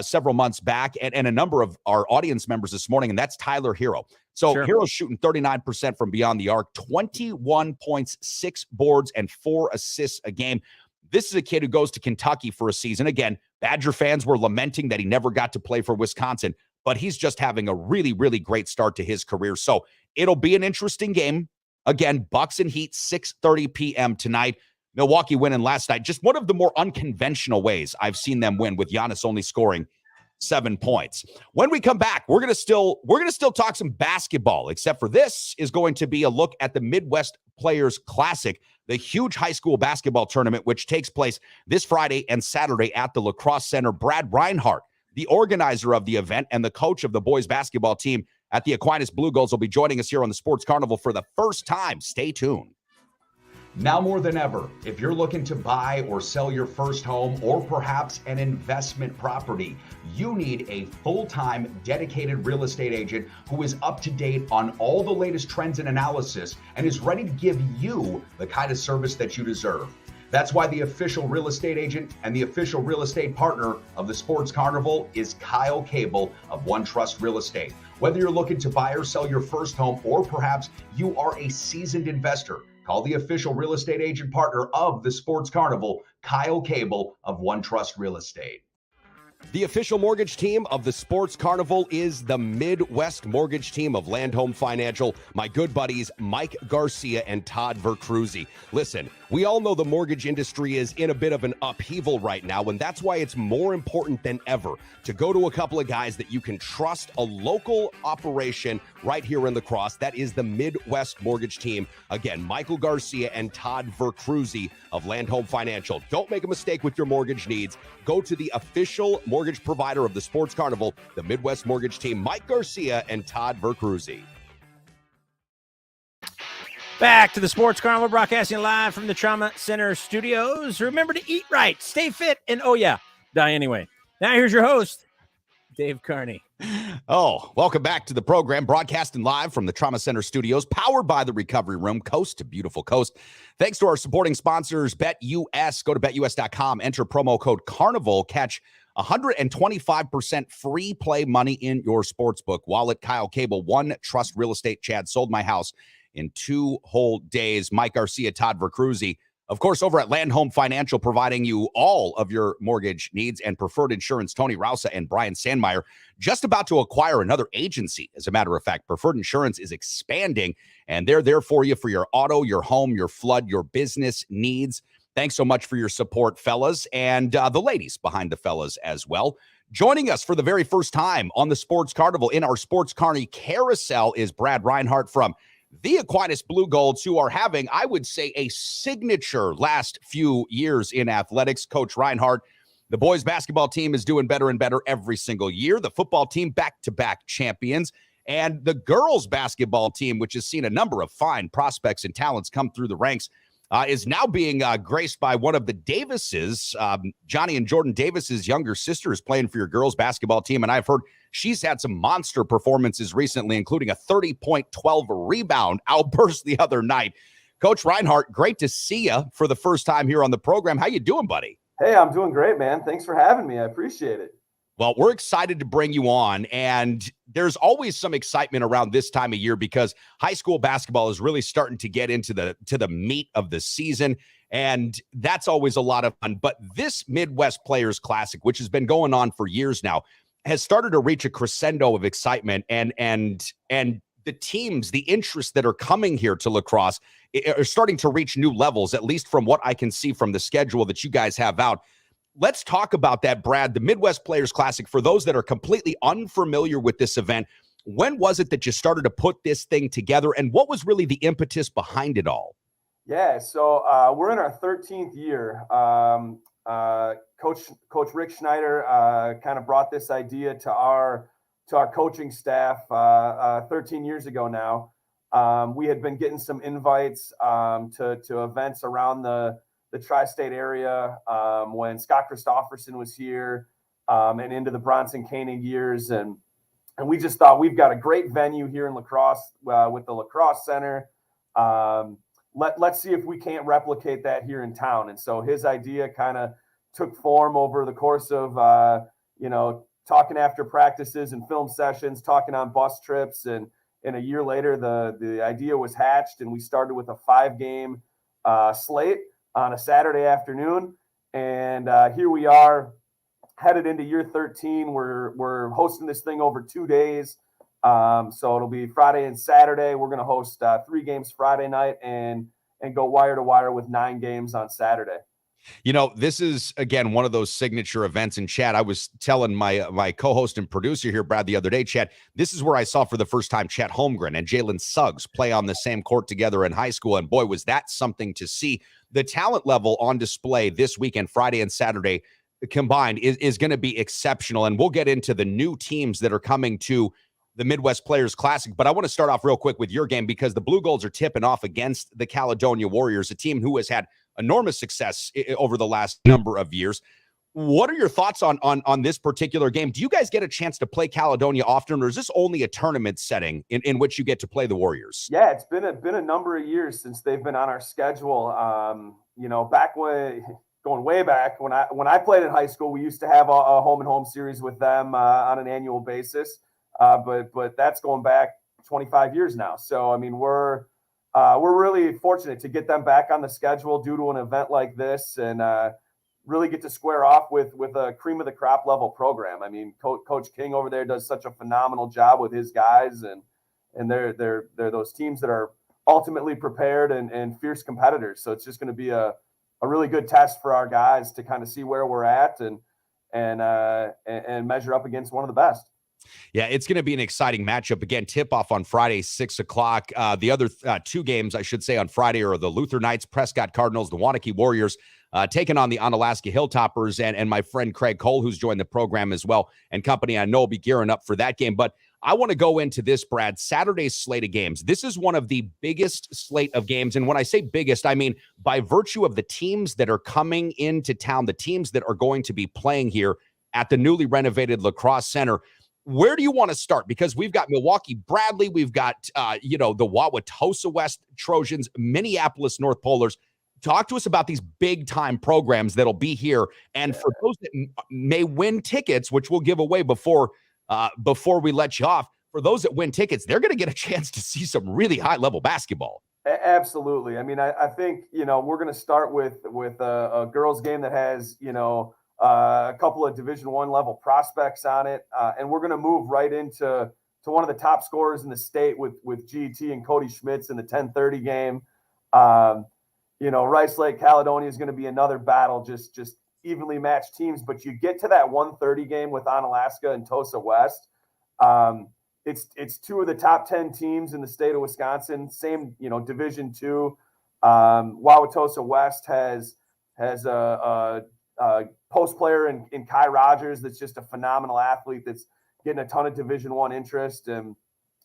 B: several months back, and a number of our audience members this morning, and that's Tyler Hero. So
A: Sure.
B: Hero's shooting 39% from beyond the arc, 21 points, 6 boards, and 4 assists a game. This is a kid who goes to Kentucky for a season. Again, Badger fans were lamenting that he never got to play for Wisconsin, but he's just having a really, really great start to his career. So it'll be an interesting game. Again, Bucks and Heat, 6:30 p.m. tonight. Milwaukee winning last night. Just one of the more unconventional ways I've seen them win, with Giannis only scoring 7 points. When we come back, we're gonna still talk some basketball, except for this is going to be a look at the Midwest Players Classic, the huge high school basketball tournament, which takes place this Friday and Saturday at the Lacrosse Center. Brad Reinhardt, the organizer of the event and the coach of the boys basketball team at the Aquinas Blue Gulls, will be joining us here on the Sports Carnival for the first time. Stay tuned. Now more than ever, if you're looking to buy or sell your first home, or perhaps an investment property, you need a full-time dedicated real estate agent who is up to date on all the latest trends and analysis and is ready to give you the kind of service that you deserve. That's why the official real estate agent and the official real estate partner of the Sports Carnival is Kyle Cable of One Trust Real Estate. Whether you're looking to buy or sell your first home, or perhaps you are a seasoned investor, call the official real estate agent partner of the Sports Carnival, Kyle Cable of One Trust Real Estate.
C: The official mortgage team of the Sports Carnival is the Midwest Mortgage Team of Land Home Financial, my good buddies Mike Garcia and Todd Vercruzzi. Listen, we all know the mortgage industry is in a bit of an upheaval right now, and that's why it's more important than ever to go to a couple of guys that you can trust, a local operation right here in La Crosse. That is the Midwest Mortgage Team. Again, Michael Garcia and Todd Vercruzzi of Land Home Financial. Don't make a mistake with your mortgage needs. Go to the official mortgage provider of the Sports Carnival, the Midwest Mortgage Team, Mike Garcia and Todd Vercruzzi.
A: Back to the Sports Carnival, broadcasting live from the Trauma Center studios. Remember to eat right, stay fit, and die anyway. Now here's your host, Dave Carney.
B: Oh, welcome back to the program, broadcasting live from the Trauma Center studios, powered by the Recovery Room, coast to beautiful coast. Thanks to our supporting sponsors, BetUS. Go to betus.com, enter promo code CARNIVAL, catch 125% free play money in your sportsbook wallet. Kyle Cable, One Trust Real Estate. Chad, sold my house in 2 whole days. Mike Garcia, Todd Vercruzzi, of course, over at Land Home Financial, providing you all of your mortgage needs, and Preferred Insurance, Tony Rausa and Brian Sandmeyer, just about to acquire another agency. As a matter of fact, Preferred Insurance is expanding, and they're there for you for your auto, your home, your flood, your business needs. Thanks so much for your support, fellas, and the ladies behind the fellas as well. Joining us for the very first time on the Sports Carnival in our Sports Carney Carousel is Brad Reinhardt from the Aquinas Blue Golds, who are having, I would say, a signature last few years in athletics. Coach Reinhardt, the boys basketball team is doing better and better every single year. The football team, back-to-back champions. And the girls basketball team, which has seen a number of fine prospects and talents come through the ranks, is now being graced by one of the Davises. Johnny and Jordan Davis's younger sister is playing for your girls basketball team, and I've heard she's had some monster performances recently, including a 30-point, 12-rebound outburst the other night. Coach Reinhardt, great to see you for the first time here on the program. How you doing, buddy?
E: Hey, I'm doing great, man. Thanks for having me. I appreciate it.
B: Well, we're excited to bring you on, and there's always some excitement around this time of year because high school basketball is really starting to get into the meat of the season. And that's always a lot of fun. But this Midwest Players Classic, which has been going on for years now, has started to reach a crescendo of excitement, and the teams, the interests that are coming here to lacrosse are starting to reach new levels, at least from what I can see from the schedule that you guys have out. Let's talk about that, Brad. The Midwest Players Classic, for those that are completely unfamiliar with this event, when was it that you started to put this thing together, and what was really the impetus behind it all?
E: Yeah, so we're in our 13th year. Coach Rick Schneider kind of brought this idea to our coaching staff 13 years ago now. We had been getting some invites to events around the tri-state area when Scott Christofferson was here and into the Bronson Koenig years, and we just thought we've got a great venue here in La Crosse with the Lacrosse Center. Let's see if we can't replicate that here in town. And so his idea kind of took form over the course of, talking after practices and film sessions, talking on bus trips. And a year later, the idea was hatched, and we started with a 5-game slate on a Saturday afternoon. And here we are headed into year 13. We're hosting this thing over 2 days. So it'll be Friday and Saturday. We're going to host 3 games Friday night and go wire to wire with 9 games on Saturday.
B: This is, again, one of those signature events. In Chad, I was telling my co-host and producer here, Brad, the other day, Chad, this is where I saw for the first time Chet Holmgren and Jalen Suggs play on the same court together in high school. And boy, was that something to see. The talent level on display this weekend, Friday and Saturday combined, is going to be exceptional. And we'll get into the new teams that are coming to the Midwest Players Classic. But I want to start off real quick with your game, because the Blue Golds are tipping off against the Caledonia Warriors, a team who has had enormous success over the last number of years. What are your thoughts on this particular game? Do you guys get a chance to play Caledonia often, or is this only a tournament setting in which you get to play the Warriors?
E: Yeah, it's been a number of years since they've been on our schedule. Back going way back when I played in high school, we used to have a home and home series with them on an annual basis. But that's going back 25 years now. So, I mean, we're really fortunate to get them back on the schedule due to an event like this, and really get to square off with a cream of the crop level program. I mean, Coach King over there does such a phenomenal job with his guys, and they're those teams that are ultimately prepared and fierce competitors. So it's just going to be a really good test for our guys to kind of see where we're at and measure up against one of the best.
B: Yeah, it's going to be an exciting matchup. Again, tip-off on Friday, 6 o'clock. The other 2 games, I should say, on Friday are the Luther Knights, Prescott Cardinals, the Wanakee Warriors, taking on the Onalaska Hilltoppers, and my friend Craig Cole, who's joined the program as well, and company. I know will be gearing up for that game. But I want to go into this, Brad, Saturday's slate of games. This is one of the biggest slate of games. And when I say biggest, I mean by virtue of the teams that are coming into town, the teams that are going to be playing here at the newly renovated Lacrosse Center. Where do you want to start? Because we've got Milwaukee Bradley, we've got, the Wauwatosa West Trojans, Minneapolis North Polars. Talk to us about these big-time programs that'll be here. And for those that may win tickets, which we'll give away before we let you off, for those that win tickets, they're going to get a chance to see some really high-level basketball.
E: Absolutely. I mean, I think, we're going to start with a girls game that has, a couple of Division I level prospects on it. And we're going to move right into one of the top scorers in the state with GT and Cody Schmitz in the 10:30 game. Rice Lake Caledonia is going to be another battle, just evenly matched teams. But you get to that 1:30 game with Onalaska and Tosa West. It's 2 of the top 10 teams in the state of Wisconsin. Same, Division II. Wauwatosa West has a post player in Kai Rogers that's just a phenomenal athlete that's getting a ton of Division I interest. And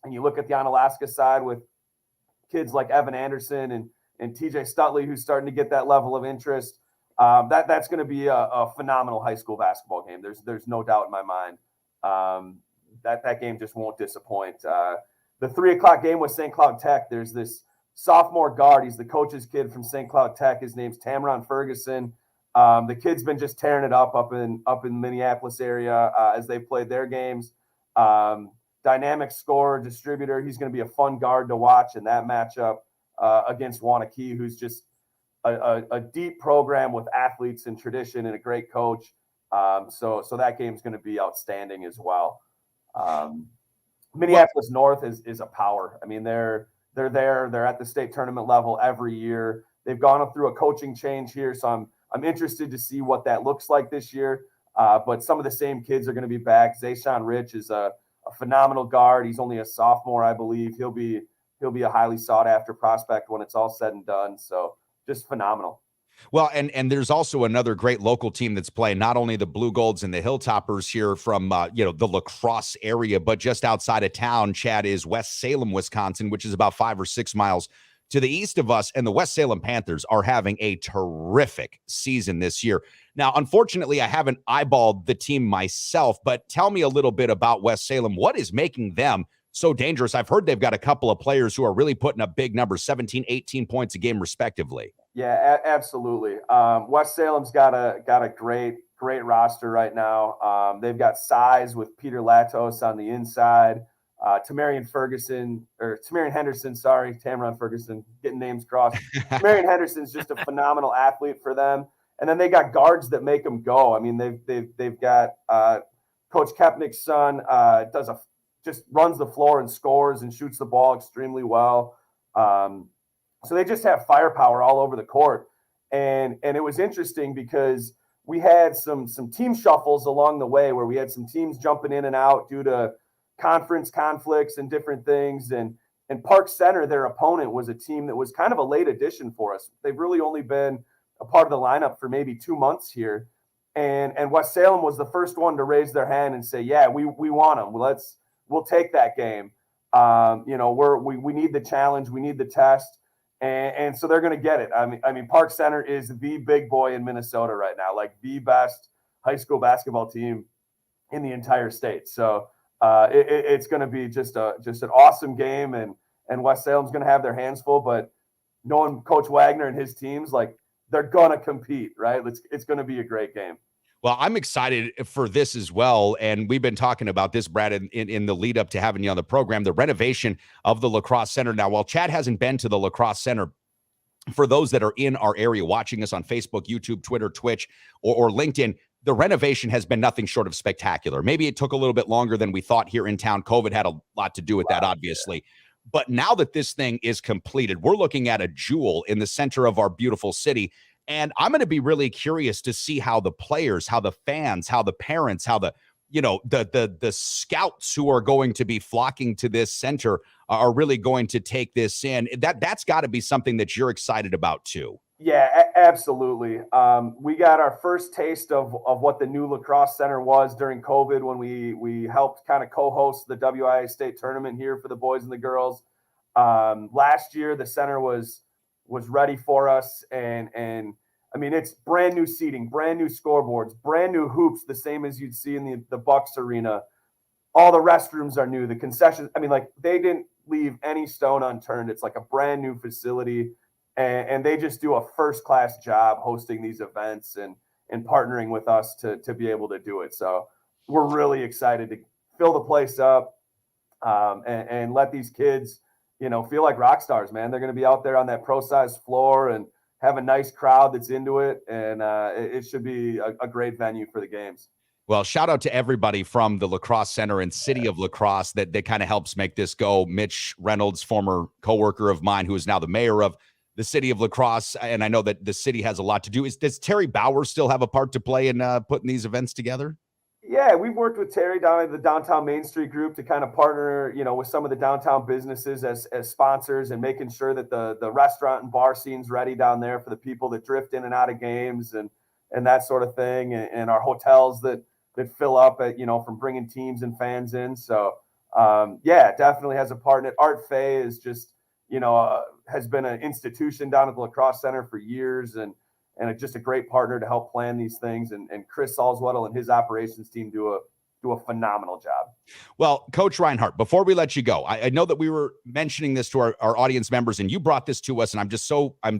E: you look at the Onalaska side with kids like Evan Anderson and TJ Stutley, who's starting to get that level of interest. That's going to be a phenomenal high school basketball game. There's no doubt in my mind. That game just won't disappoint. The 3 o'clock game with St. Cloud Tech, there's this sophomore guard. He's the coach's kid from St. Cloud Tech. His name's Tamron Ferguson. The kid's been just tearing it up in Minneapolis area as they played their games. Dynamic scorer, distributor. He's going to be a fun guard to watch in that matchup against Wanakee, who's just a deep program with athletes and tradition and a great coach. So that game's going to be outstanding as well. Minneapolis North is a power. I mean, they're there. They're at the state tournament level every year. They've gone up through a coaching change here, so I'm interested to see what that looks like this year. But some of the same kids are going to be back. Zayshawn Rich is a phenomenal guard. He's only a sophomore, I believe. He'll be a highly sought after prospect when it's all said and done. So just phenomenal.
B: Well, and there's also another great local team that's playing, not only the Blue Golds and the Hilltoppers here from the La Crosse area, but just outside of town, Chad, is West Salem, Wisconsin, which is about 5 or 6 miles to the east of us. And the West Salem Panthers are having a terrific season this year. Now, unfortunately, I haven't eyeballed the team myself, but tell me a little bit about West Salem. What is making them so dangerous? I've heard they've got a couple of players who are really putting up big numbers, 17, 18 points a game respectively.
E: Yeah, absolutely. West Salem's got a great roster right now. They've got size with Peter Latos on the inside, Tamarian Henderson, sorry, Tamron Ferguson, getting names crossed. Tamarian Henderson's just a phenomenal athlete for them. And then they got guards that make them go. I mean, they've got Coach Kepnick's son just runs the floor and scores and shoots the ball extremely well. So they just have firepower all over the court. And it was interesting because we had some team shuffles along the way where we had some teams jumping in and out due to conference conflicts and different things. And Park Center, their opponent, was a team that was kind of a late addition for us. They've really only been a part of the lineup for maybe 2 months here. And West Salem was the first one to raise their hand and say, yeah, we want them. We'll take that game. We need the challenge. We need the test. And so they're going to get it. I mean, Park Center is the big boy in Minnesota right now, like the best high school basketball team in the entire state. So it's going to be just an awesome game, and West Salem's going to have their hands full. But knowing Coach Wagner and his teams, like, they're going to compete, right? It's going to be a great game.
B: Well, I'm excited for this as well. And we've been talking about this, Brad, in the lead up to having you on the program, the renovation of the La Crosse Center. Now, while Chad hasn't been to the La Crosse Center, for those that are in our area watching us on Facebook, YouTube, Twitter, Twitch, or LinkedIn, the renovation has been nothing short of spectacular. Maybe it took a little bit longer than we thought here in town. COVID had a lot to do with that, obviously. Yeah. But now that this thing is completed, we're looking at a jewel in the center of our beautiful city. And I'm going to be really curious to see how the players, how the fans, how the parents, how the scouts who are going to be flocking to this center are really going to take this in. That's got to be something that you're excited about too.
E: Yeah, absolutely. We got our first taste of what the new La Crosse Center was during COVID when we helped kind of co-host the WIA state tournament here for the boys and the girls. Last year, the center was ready for us. And I mean, it's brand new seating, brand new scoreboards, brand new hoops, the same as you'd see in the Bucks arena. All the restrooms are new, the concessions. I mean, like, they didn't leave any stone unturned. It's like a brand new facility. And they just do a first-class job hosting these events and partnering with us to be able to do it. So we're really excited to fill the place up and let these kids, feel like rock stars, man. They're going to be out there on that pro-size floor and have a nice crowd that's into it. And it should be a great venue for the games.
B: Well, shout out to everybody from the La Crosse Center and City of La Crosse that kind of helps make this go. Mitch Reynolds, former coworker of mine, who is now the mayor of the City of La Crosse, and I know that the city has a lot to do. Does Terry Bauer still have a part to play in putting these events together?
E: Yeah, we've worked with Terry down at the Downtown Main Street group to kind of partner, with some of the downtown businesses as sponsors and making sure that the restaurant and bar scene's ready down there for the people that drift in and out of games and that sort of thing, and our hotels that fill up at, from bringing teams and fans in. So, definitely has a part in it. Art Fay is just, has been an institution down at the La Crosse Center for years and just a great partner to help plan these things. And Chris Salzwedel and his operations team do a phenomenal job.
B: Well, Coach Reinhardt, before we let you go, I know that we were mentioning this to our audience members, and you brought this to us, and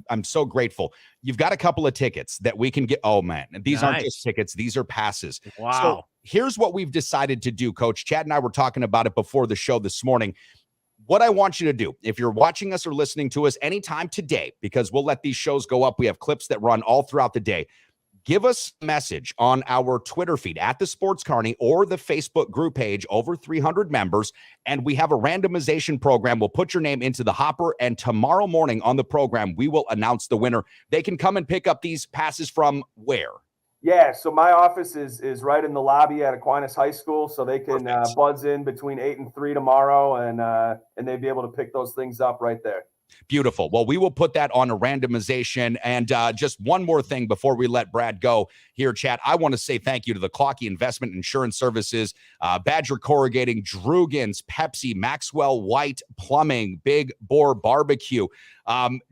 B: I'm so grateful. You've got a couple of tickets that we can get. Oh man, these aren't just tickets; these are passes.
A: Wow.
B: So here's what we've decided to do, Coach. Chad and I were talking about it before the show this morning. what I want you to do, if you're watching us or listening to us anytime today, because we'll let these shows go up, we have clips that run all throughout the day. Give us a message on our Twitter feed at the Sports Carney or the Facebook group page, over 300 members, and we have a randomization program. We'll put your name into the hopper, and tomorrow morning on the program, we will announce the winner. They can come and pick up these passes from where?
E: Yeah, so my office is right in the lobby at Aquinas High School, so they can buzz in between 8 and 3 tomorrow, and they'd be able to pick those things up right there.
B: Beautiful. Well, we will put that on a randomization. And just one more thing before we let Brad go here, chat. I want to say thank you to the Clocky Investment Insurance Services, Badger Corrugating, Drugans, Pepsi, Maxwell White Plumbing, Big Boar Barbecue,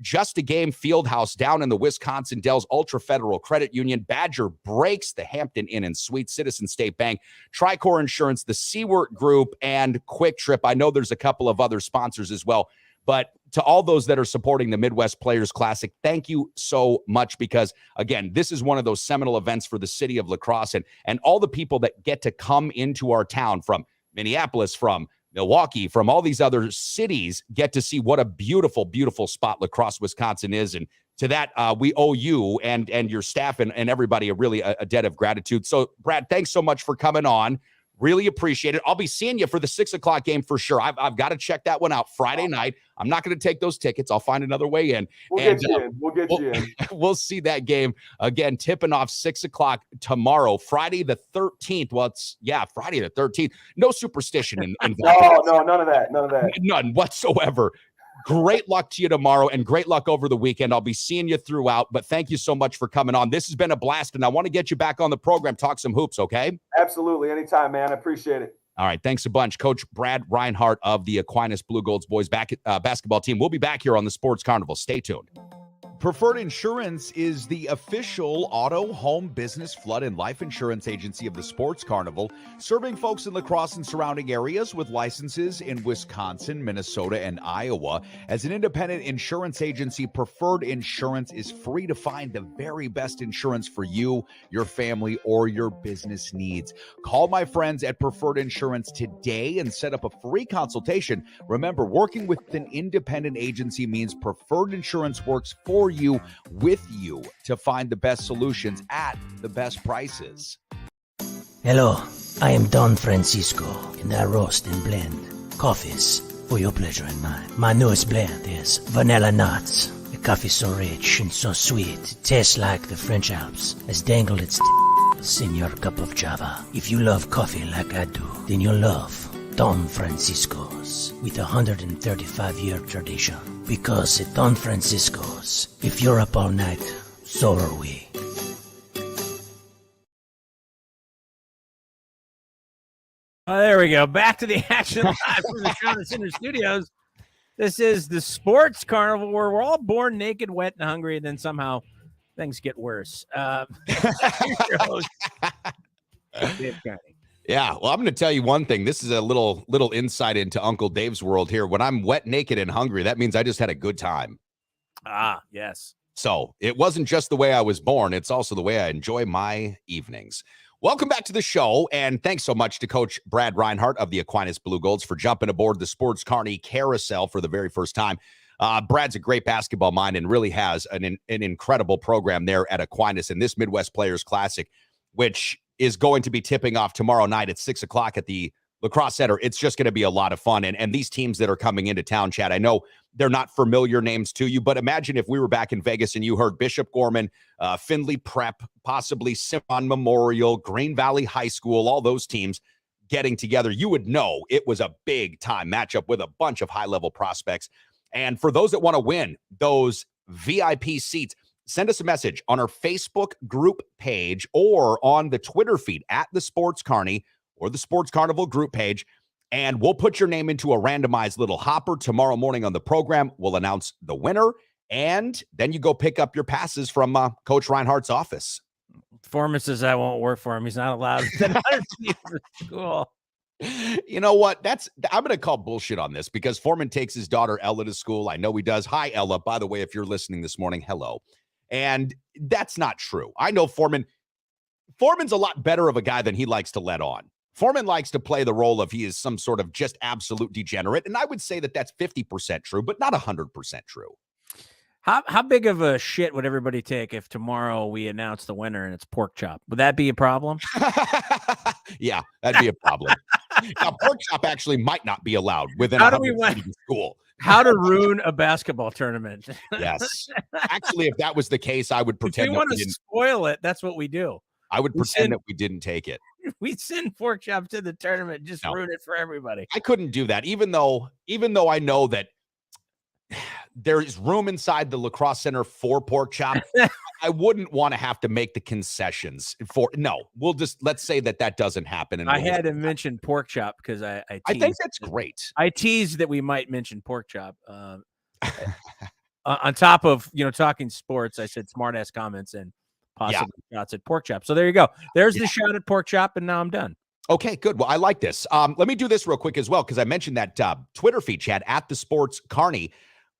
B: Just a Game Fieldhouse down in the Wisconsin Dells, Ultra Federal Credit Union, Badger Breaks, the Hampton Inn and Suites, Citizen State Bank, Tricor Insurance, the Seawert Group, and Quick Trip. I know there's a couple of other sponsors as well. But to all those that are supporting the Midwest Players Classic, thank you so much, because, again, this is one of those seminal events for the city of La Crosse, and all the people that get to come into our town from Minneapolis, from Milwaukee, from all these other cities, get to see what a beautiful, beautiful spot La Crosse, Wisconsin is. And to that, we owe you and your staff and everybody a debt of gratitude. So, Brad, thanks so much for coming on. Really appreciate it. I'll be seeing you for the 6 o'clock game for sure. I've got to check that one out Friday night. I'm not going to take those tickets. I'll find another way in.
E: We'll get you in.
B: We'll see that game again, tipping off 6 o'clock tomorrow, Friday the 13th. Well, Friday the 13th. No superstition involved.
E: No, none of that.
B: None whatsoever. Great luck to you tomorrow, and great luck over the weekend. I'll be seeing you throughout, but thank you so much for coming on. This has been a blast, and I want to get you back on the program, talk some hoops, okay?
E: Absolutely. Anytime, man. I appreciate it.
B: All right. Thanks a bunch. Coach Brad Reinhardt of the Aquinas Blue Golds boys basketball team. We'll be back here on the Sports Carnival. Stay tuned.
F: Preferred Insurance is the official auto, home, business, flood, and life insurance agency of the Sports Carnival, serving folks in La Crosse and surrounding areas with licenses in Wisconsin, Minnesota, and Iowa. As an independent insurance agency, Preferred Insurance is free to find the very best insurance for you, your family, or your business needs. Call my friends at Preferred Insurance today and set up a free consultation. Remember, working with an independent agency means Preferred Insurance works for you, with you, to find the best solutions at the best prices.
D: Hello, I am Don Francisco, and I roast and blend coffees for your pleasure and mine. My newest blend is Vanilla Nuts. The coffee so rich and so sweet, it tastes like the French Alps has dangled its in your cup of java. If you love coffee like I do, then you'll love Don Francisco's, with a 135-year tradition. Because at Don Francisco's, if you're up all night, so are we.
A: Oh, there we go. Back to the action live from the Town Center Studios. This is the Sports Carnival, where we're all born naked, wet, and hungry, and then somehow things get worse. Here's your host, Dave Carney.
B: Yeah, well, I'm going to tell you one thing. This is a little insight into Uncle Dave's world here. When I'm wet, naked, and hungry, that means I just had a good time.
A: Ah, yes.
B: So it wasn't just the way I was born. It's also the way I enjoy my evenings. Welcome back to the show, and thanks so much to Coach Brad Reinhardt of the Aquinas Blue Golds for jumping aboard the Sports Carney carousel for the very first time. Brad's a great basketball mind and really has an incredible program there at Aquinas in this Midwest Players Classic, which is going to be tipping off tomorrow night at 6 o'clock at the La Crosse Center. It's just going to be a lot of fun. And these teams that are coming into town, Chad, I know they're not familiar names to you, but imagine if we were back in Vegas and you heard Bishop Gorman, Findlay Prep, possibly Simon Memorial, Green Valley High School, all those teams getting together. You would know it was a big-time matchup with a bunch of high-level prospects. And for those that want to win those VIP seats, send us a message on our Facebook group page or on the Twitter feed at the Sports Carney or the Sports Carnival group page, and we'll put your name into a randomized little hopper tomorrow morning on the program. We'll announce the winner, and then you go pick up your passes from Coach Reinhardt's office.
A: Foreman says I won't work for him. He's not allowed to leave the school.
B: You know what? I'm going to call bullshit on this because Foreman takes his daughter Ella to school. I know he does. Hi, Ella. By the way, if you're listening this morning, hello. And that's not true. I know Foreman's a lot better of a guy than he likes to let on. Foreman likes to play the role of he is some sort of just absolute degenerate. And I would say that that's 50% true, but not 100% true.
A: How big of a shit would everybody take if tomorrow we announce the winner and it's pork chop? Would that be a problem?
B: Yeah, that'd be a problem. Now, pork chop actually might not be allowed within
A: How
B: a
A: do we win?
B: school.
A: How to ruin a basketball tournament?
B: Yes. Actually, if that was the case, I would pretend
A: if we
B: that
A: want
B: we
A: to
B: didn't.
A: Spoil it. That's what we do.
B: I would pretend that we didn't take it.
A: We send pork chop to the tournament, just
B: No.
A: ruin it for everybody.
B: I couldn't do that, even though I know that there is room inside the lacrosse center for pork chop. I wouldn't want to have to make the concessions for. No, let's say that doesn't happen. And
A: I had to mention pork chop because I
B: think that's great.
A: I teased that we might mention pork chop. On top of talking sports, I said smartass comments and possibly shots at pork chop. So there you go. There's the shot at pork chop, and now I'm done.
B: Okay, good. Well, I like this. Let me do this real quick as well, because I mentioned that Twitter feed, Chad, at the Sports Carney,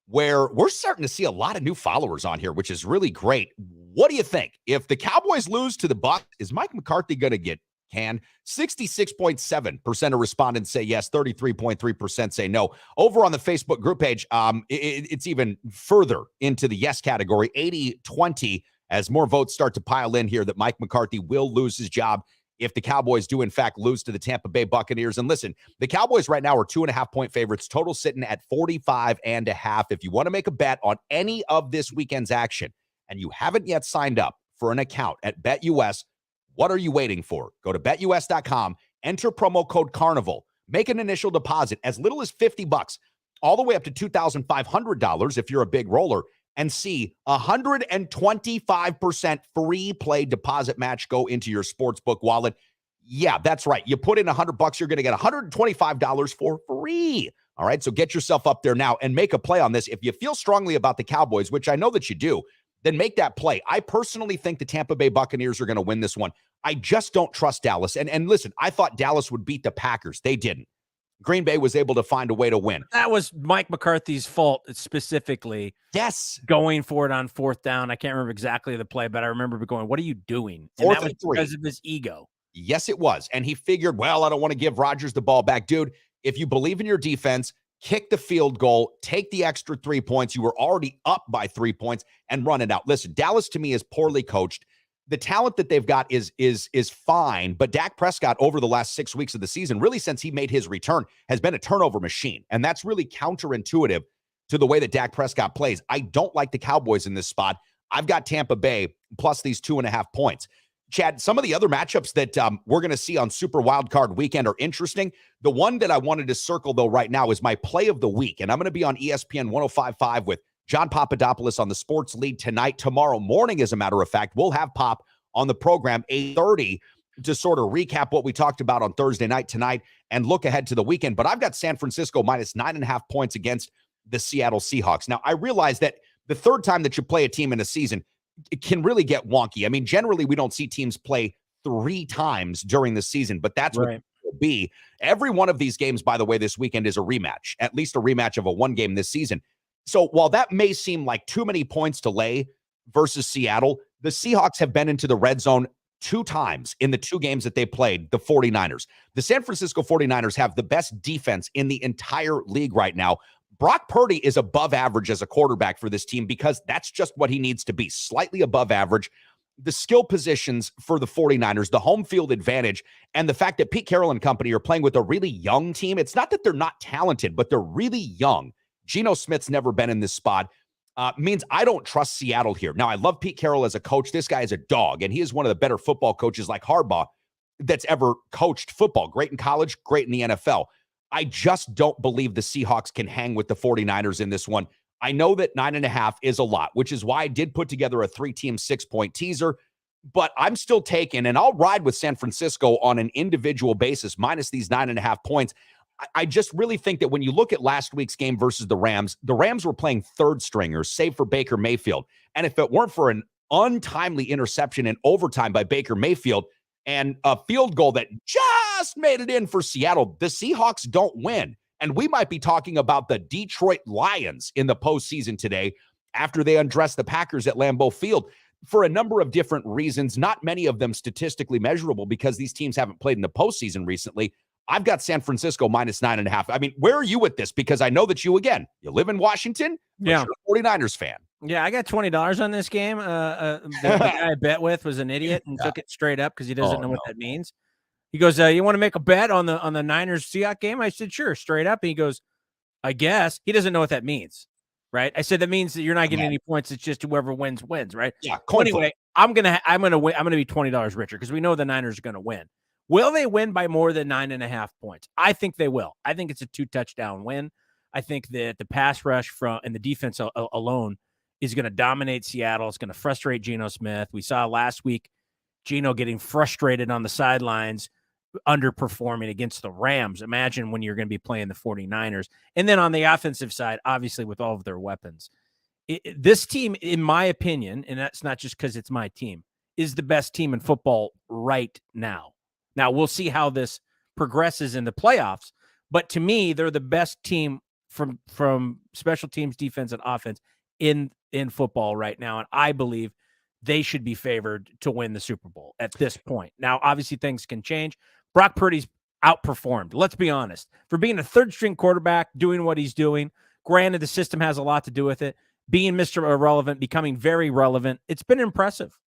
B: where we're starting to see a lot of new followers on here, which is really great. What do you think? If the Cowboys lose to the Bucs, is Mike McCarthy going to get canned? 66.7% of respondents say yes, 33.3% say no. Over on the Facebook group page, it's even further into the yes category, 80-20, as more votes start to pile in here that Mike McCarthy will lose his job if the Cowboys do, in fact, lose to the Tampa Bay Buccaneers. And listen, the Cowboys right now are 2.5-point favorites, total sitting at 45.5. If you want to make a bet on any of this weekend's action and you haven't yet signed up for an account at BetUS, what are you waiting for? Go to betus.com, enter promo code Carnival, make an initial deposit as little as $50, all the way up to $2,500 if you're a big roller, and see 125% free play deposit match go into your sportsbook wallet. Yeah, that's right. You put in $100, you're going to get $125 for free. All right, so get yourself up there now and make a play on this. If you feel strongly about the Cowboys, which I know that you do, then make that play. I personally think the Tampa Bay Buccaneers are going to win this one. I just don't trust Dallas. And listen, I thought Dallas would beat the Packers. They didn't. Green Bay was able to find a way to win.
A: That was Mike McCarthy's fault specifically.
B: Yes.
A: Going for it on fourth down. I can't remember exactly the play, but I remember going, what are you doing? And that was because of his ego.
B: Yes, it was. And he figured, well, I don't want to give Rodgers the ball back. Dude, if you believe in your defense, kick the field goal, take the extra 3 points. You were already up by 3 points and run it out. Listen, Dallas to me is poorly coached. The talent that they've got is fine, but Dak Prescott over the last 6 weeks of the season, really since he made his return, has been a turnover machine. And that's really counterintuitive to the way that Dak Prescott plays. I don't like the Cowboys in this spot. I've got Tampa Bay plus these 2.5 points. Chad, some of the other matchups that we're going to see on Super Wildcard Weekend are interesting. The one that I wanted to circle, though, right now is my play of the week. And I'm going to be on ESPN 105.5 with John Papadopoulos on the Sports Lead tonight. Tomorrow morning, as a matter of fact, we'll have Pop on the program 8:30 to sort of recap what we talked about on Thursday night tonight and look ahead to the weekend. But I've got San Francisco minus 9.5 points against the Seattle Seahawks. Now, I realize that the third time that you play a team in a season, it can really get wonky. I mean, generally, we don't see teams play 3 times during the season, but that's right. What it will be. Every one of these games, by the way, this weekend is a rematch, at least a rematch of a one game this season. So while that may seem like too many points to lay versus Seattle, the Seahawks have been into the red zone 2 times in the 2 games that they played the 49ers. The San Francisco 49ers have the best defense in the entire league right now. Brock Purdy is above average as a quarterback for this team because that's just what he needs to be, slightly above average. The skill positions for the 49ers, the home field advantage, and the fact that Pete Carroll and company are playing with a really young team. It's not that they're not talented, but they're really young. Geno Smith's never been in this spot. Means I don't trust Seattle here. Now, I love Pete Carroll as a coach. This guy is a dog, and he is one of the better football coaches like Harbaugh that's ever coached football. Great in college, great in the NFL. I just don't believe the Seahawks can hang with the 49ers in this one. I know that 9.5 is a lot, which is why I did put together a 3-team 6-point teaser, but I'm still taking, and I'll ride with San Francisco on an individual basis minus these 9.5 points. I just really think that when you look at last week's game versus the Rams were playing third stringers, save for Baker Mayfield. And if it weren't for an untimely interception in overtime by Baker Mayfield and a field goal that just made it in for Seattle, the Seahawks don't win. And we might be talking about the Detroit Lions in the postseason today after they undressed the Packers at Lambeau Field. for a number of different reasons, not many of them statistically measurable because these teams haven't played in the postseason recently. I've got San Francisco minus 9.5. I mean, where are you with this? Because I know that you live in Washington, but you're a 49ers fan.
A: Yeah, I got $20 on this game. The guy I bet with was an idiot and took it straight up because he doesn't know what that means. He goes, you want to make a bet on the Niners Seahawks game? I said, sure, straight up. And he goes, I guess. He doesn't know what that means, right? I said that means that you're not getting any points. It's just whoever wins, right?
B: Yeah.
A: So anyway, I'm gonna win. I'm gonna be $20 richer because we know the Niners are gonna win. Will they win by more than 9.5 points? I think they will. I think it's a 2-touchdown win. I think that the pass rush and the defense alone is going to dominate Seattle. It's going to frustrate Geno Smith. We saw last week Geno getting frustrated on the sidelines, underperforming against the Rams. Imagine when you're going to be playing the 49ers. And then on the offensive side, obviously with all of their weapons. This team, in my opinion, and that's not just because it's my team, is the best team in football right now. Now, we'll see how this progresses in the playoffs. But to me, they're the best team from special teams, defense, and offense in football right now. And I believe they should be favored to win the Super Bowl at this point. Now, obviously, things can change. Brock Purdy's outperformed. Let's be honest. For being a third-string quarterback, doing what he's doing, granted, the system has a lot to do with it. Being Mr. Irrelevant, becoming very relevant, it's been impressive.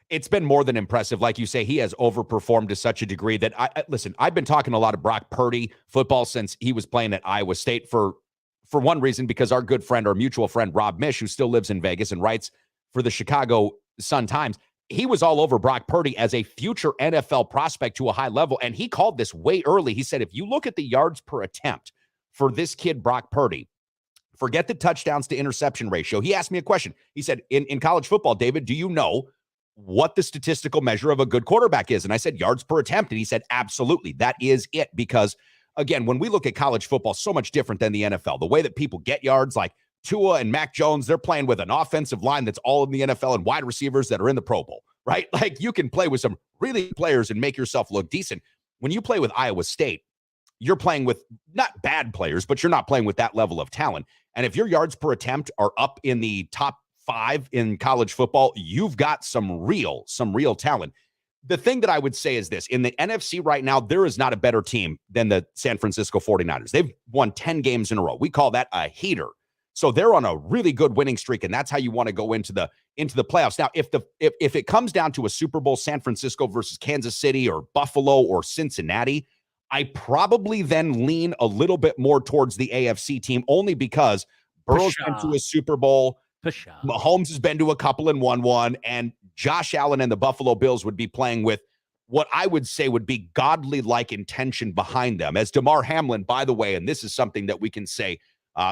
B: It's been more than impressive. Like you say, he has overperformed to such a degree that listen, I've been talking a lot of Brock Purdy football since he was playing at Iowa State for one reason, because our good friend, our mutual friend, Rob Mish, who still lives in Vegas and writes for the Chicago Sun-Times, he was all over Brock Purdy as a future NFL prospect to a high level. And he called this way early. He said, if you look at the yards per attempt for this kid, Brock Purdy, forget the touchdowns to interception ratio. He asked me a question. He said, in college football, David, do you know what the statistical measure of a good quarterback is? And I said, yards per attempt. And he said, absolutely. That is it. Because again, when we look at college football, so much different than the NFL, the way that people get yards, like Tua and Mac Jones, they're playing with an offensive line that's all in the NFL and wide receivers that are in the Pro Bowl, right? Like you can play with some really good players and make yourself look decent. When you play with Iowa State, you're playing with not bad players, but you're not playing with that level of talent. And if your yards per attempt are up in the top 5 in college football, you've got some real talent. The thing that I would say is this: in the NFC right now, there is not a better team than the San Francisco 49ers. They've won 10 games in a row. We call that a heater. So they're on a really good winning streak, and that's how you want to go into the playoffs. Now, if it comes down to a Super Bowl, San Francisco versus Kansas City or Buffalo or Cincinnati, I probably then lean a little bit more towards the AFC team, only because Burrow's been to a Super Bowl. Mahomes has been to a couple and won one, and Josh Allen and the Buffalo Bills would be playing with what I would say would be godly-like intention behind them. As Damar Hamlin, by the way, and this is something that we can say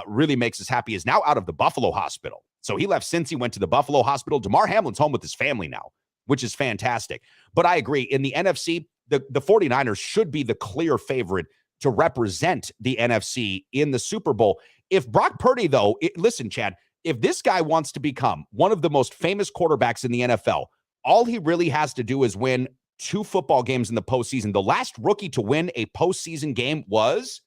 B: really makes us happy, is now out of the Buffalo hospital. So he left since he went to the Buffalo hospital. Damar Hamlin's home with his family now, which is fantastic. But I agree, in the NFC, the 49ers should be the clear favorite to represent the NFC in the Super Bowl. If Brock Purdy, though, listen, Chad, if this guy wants to become one of the most famous quarterbacks in the NFL, all he really has to do is win 2 football games in the postseason. The last rookie to win a postseason game was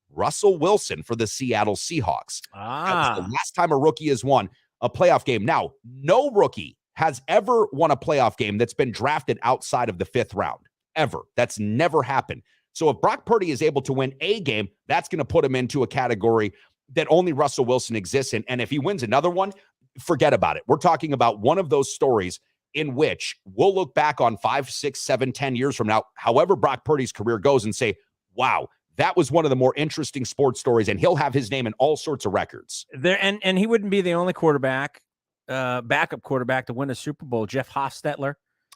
B: Russell Wilson for the Seattle Seahawks. That was the last time a rookie has won a playoff game. Now, no rookie has ever won a playoff game that's been drafted outside of the 5th round, ever. That's never happened. So if Brock Purdy is able to win a game, that's going to put him into a category that only Russell Wilson exists in. And if he wins another one, forget about it. We're talking about one of those stories in which we'll look back on 5, 6, 7, 10 years from now, however Brock Purdy's career goes, and say, wow, that was one of the more interesting sports stories, and he'll have his name in all sorts of records.
A: And he wouldn't be the only quarterback, backup quarterback to win a Super Bowl. Jeff Hostetler,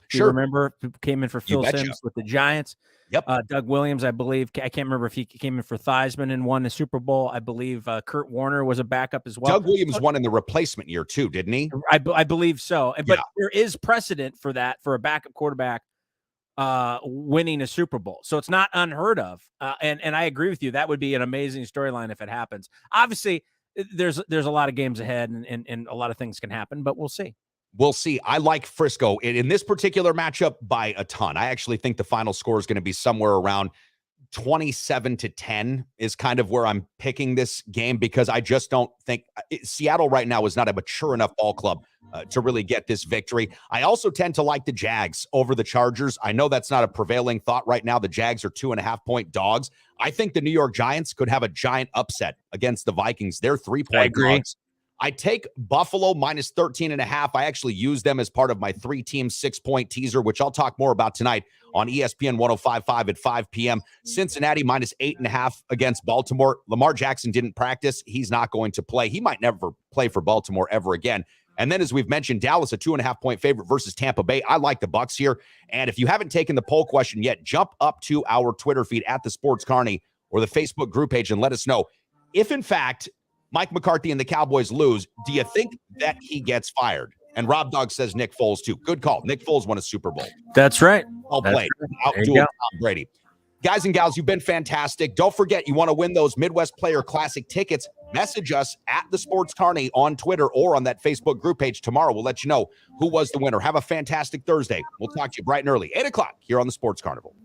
B: sure,
A: remember, who came in for Phil Simms with the Giants.
B: Yep.
A: Doug Williams, I believe. I can't remember if he came in for Theismann and won the Super Bowl. I believe Kurt Warner was a backup as well.
B: Doug Williams won in the replacement year too, didn't he?
A: I believe so. But there is precedent for that, for a backup quarterback winning a Super Bowl. So it's not unheard of. And I agree with you. That would be an amazing storyline if it happens. Obviously, there's a lot of games ahead and a lot of things can happen, but we'll see.
B: We'll see. I like Frisco in this particular matchup by a ton. I actually think the final score is going to be somewhere around 27-10 is kind of where I'm picking this game, because I just don't think Seattle right now is not a mature enough ball club to really get this victory. I also tend to like the Jags over the Chargers. I know that's not a prevailing thought right now. The Jags are 2.5-point dogs. I think the New York Giants could have a giant upset against the Vikings. They're 3-point dogs. I take Buffalo minus 13.5. I actually use them as part of my 3-team 6-point teaser, which I'll talk more about tonight on ESPN 105.5 at 5 p.m. Cincinnati minus 8.5 against Baltimore. Lamar Jackson didn't practice. He's not going to play. He might never play for Baltimore ever again. And then, as we've mentioned, Dallas, a 2.5-point favorite versus Tampa Bay. I like the Bucs here. And if you haven't taken the poll question yet, jump up to our Twitter feed at the Sports Carney or the Facebook group page and let us know if, in fact, Mike McCarthy and the Cowboys lose, do you think that he gets fired? And Rob Dog says Nick Foles, too. Good call. Nick Foles won a Super Bowl.
A: That's right.
B: Well played. Outdueled Tom Brady. Guys and gals, you've been fantastic. Don't forget, you want to win those Midwest Player Classic tickets. Message us at the Sports Carney on Twitter or on that Facebook group page tomorrow. We'll let you know who was the winner. Have a fantastic Thursday. We'll talk to you bright and early, 8 o'clock here on the Sports Carnival.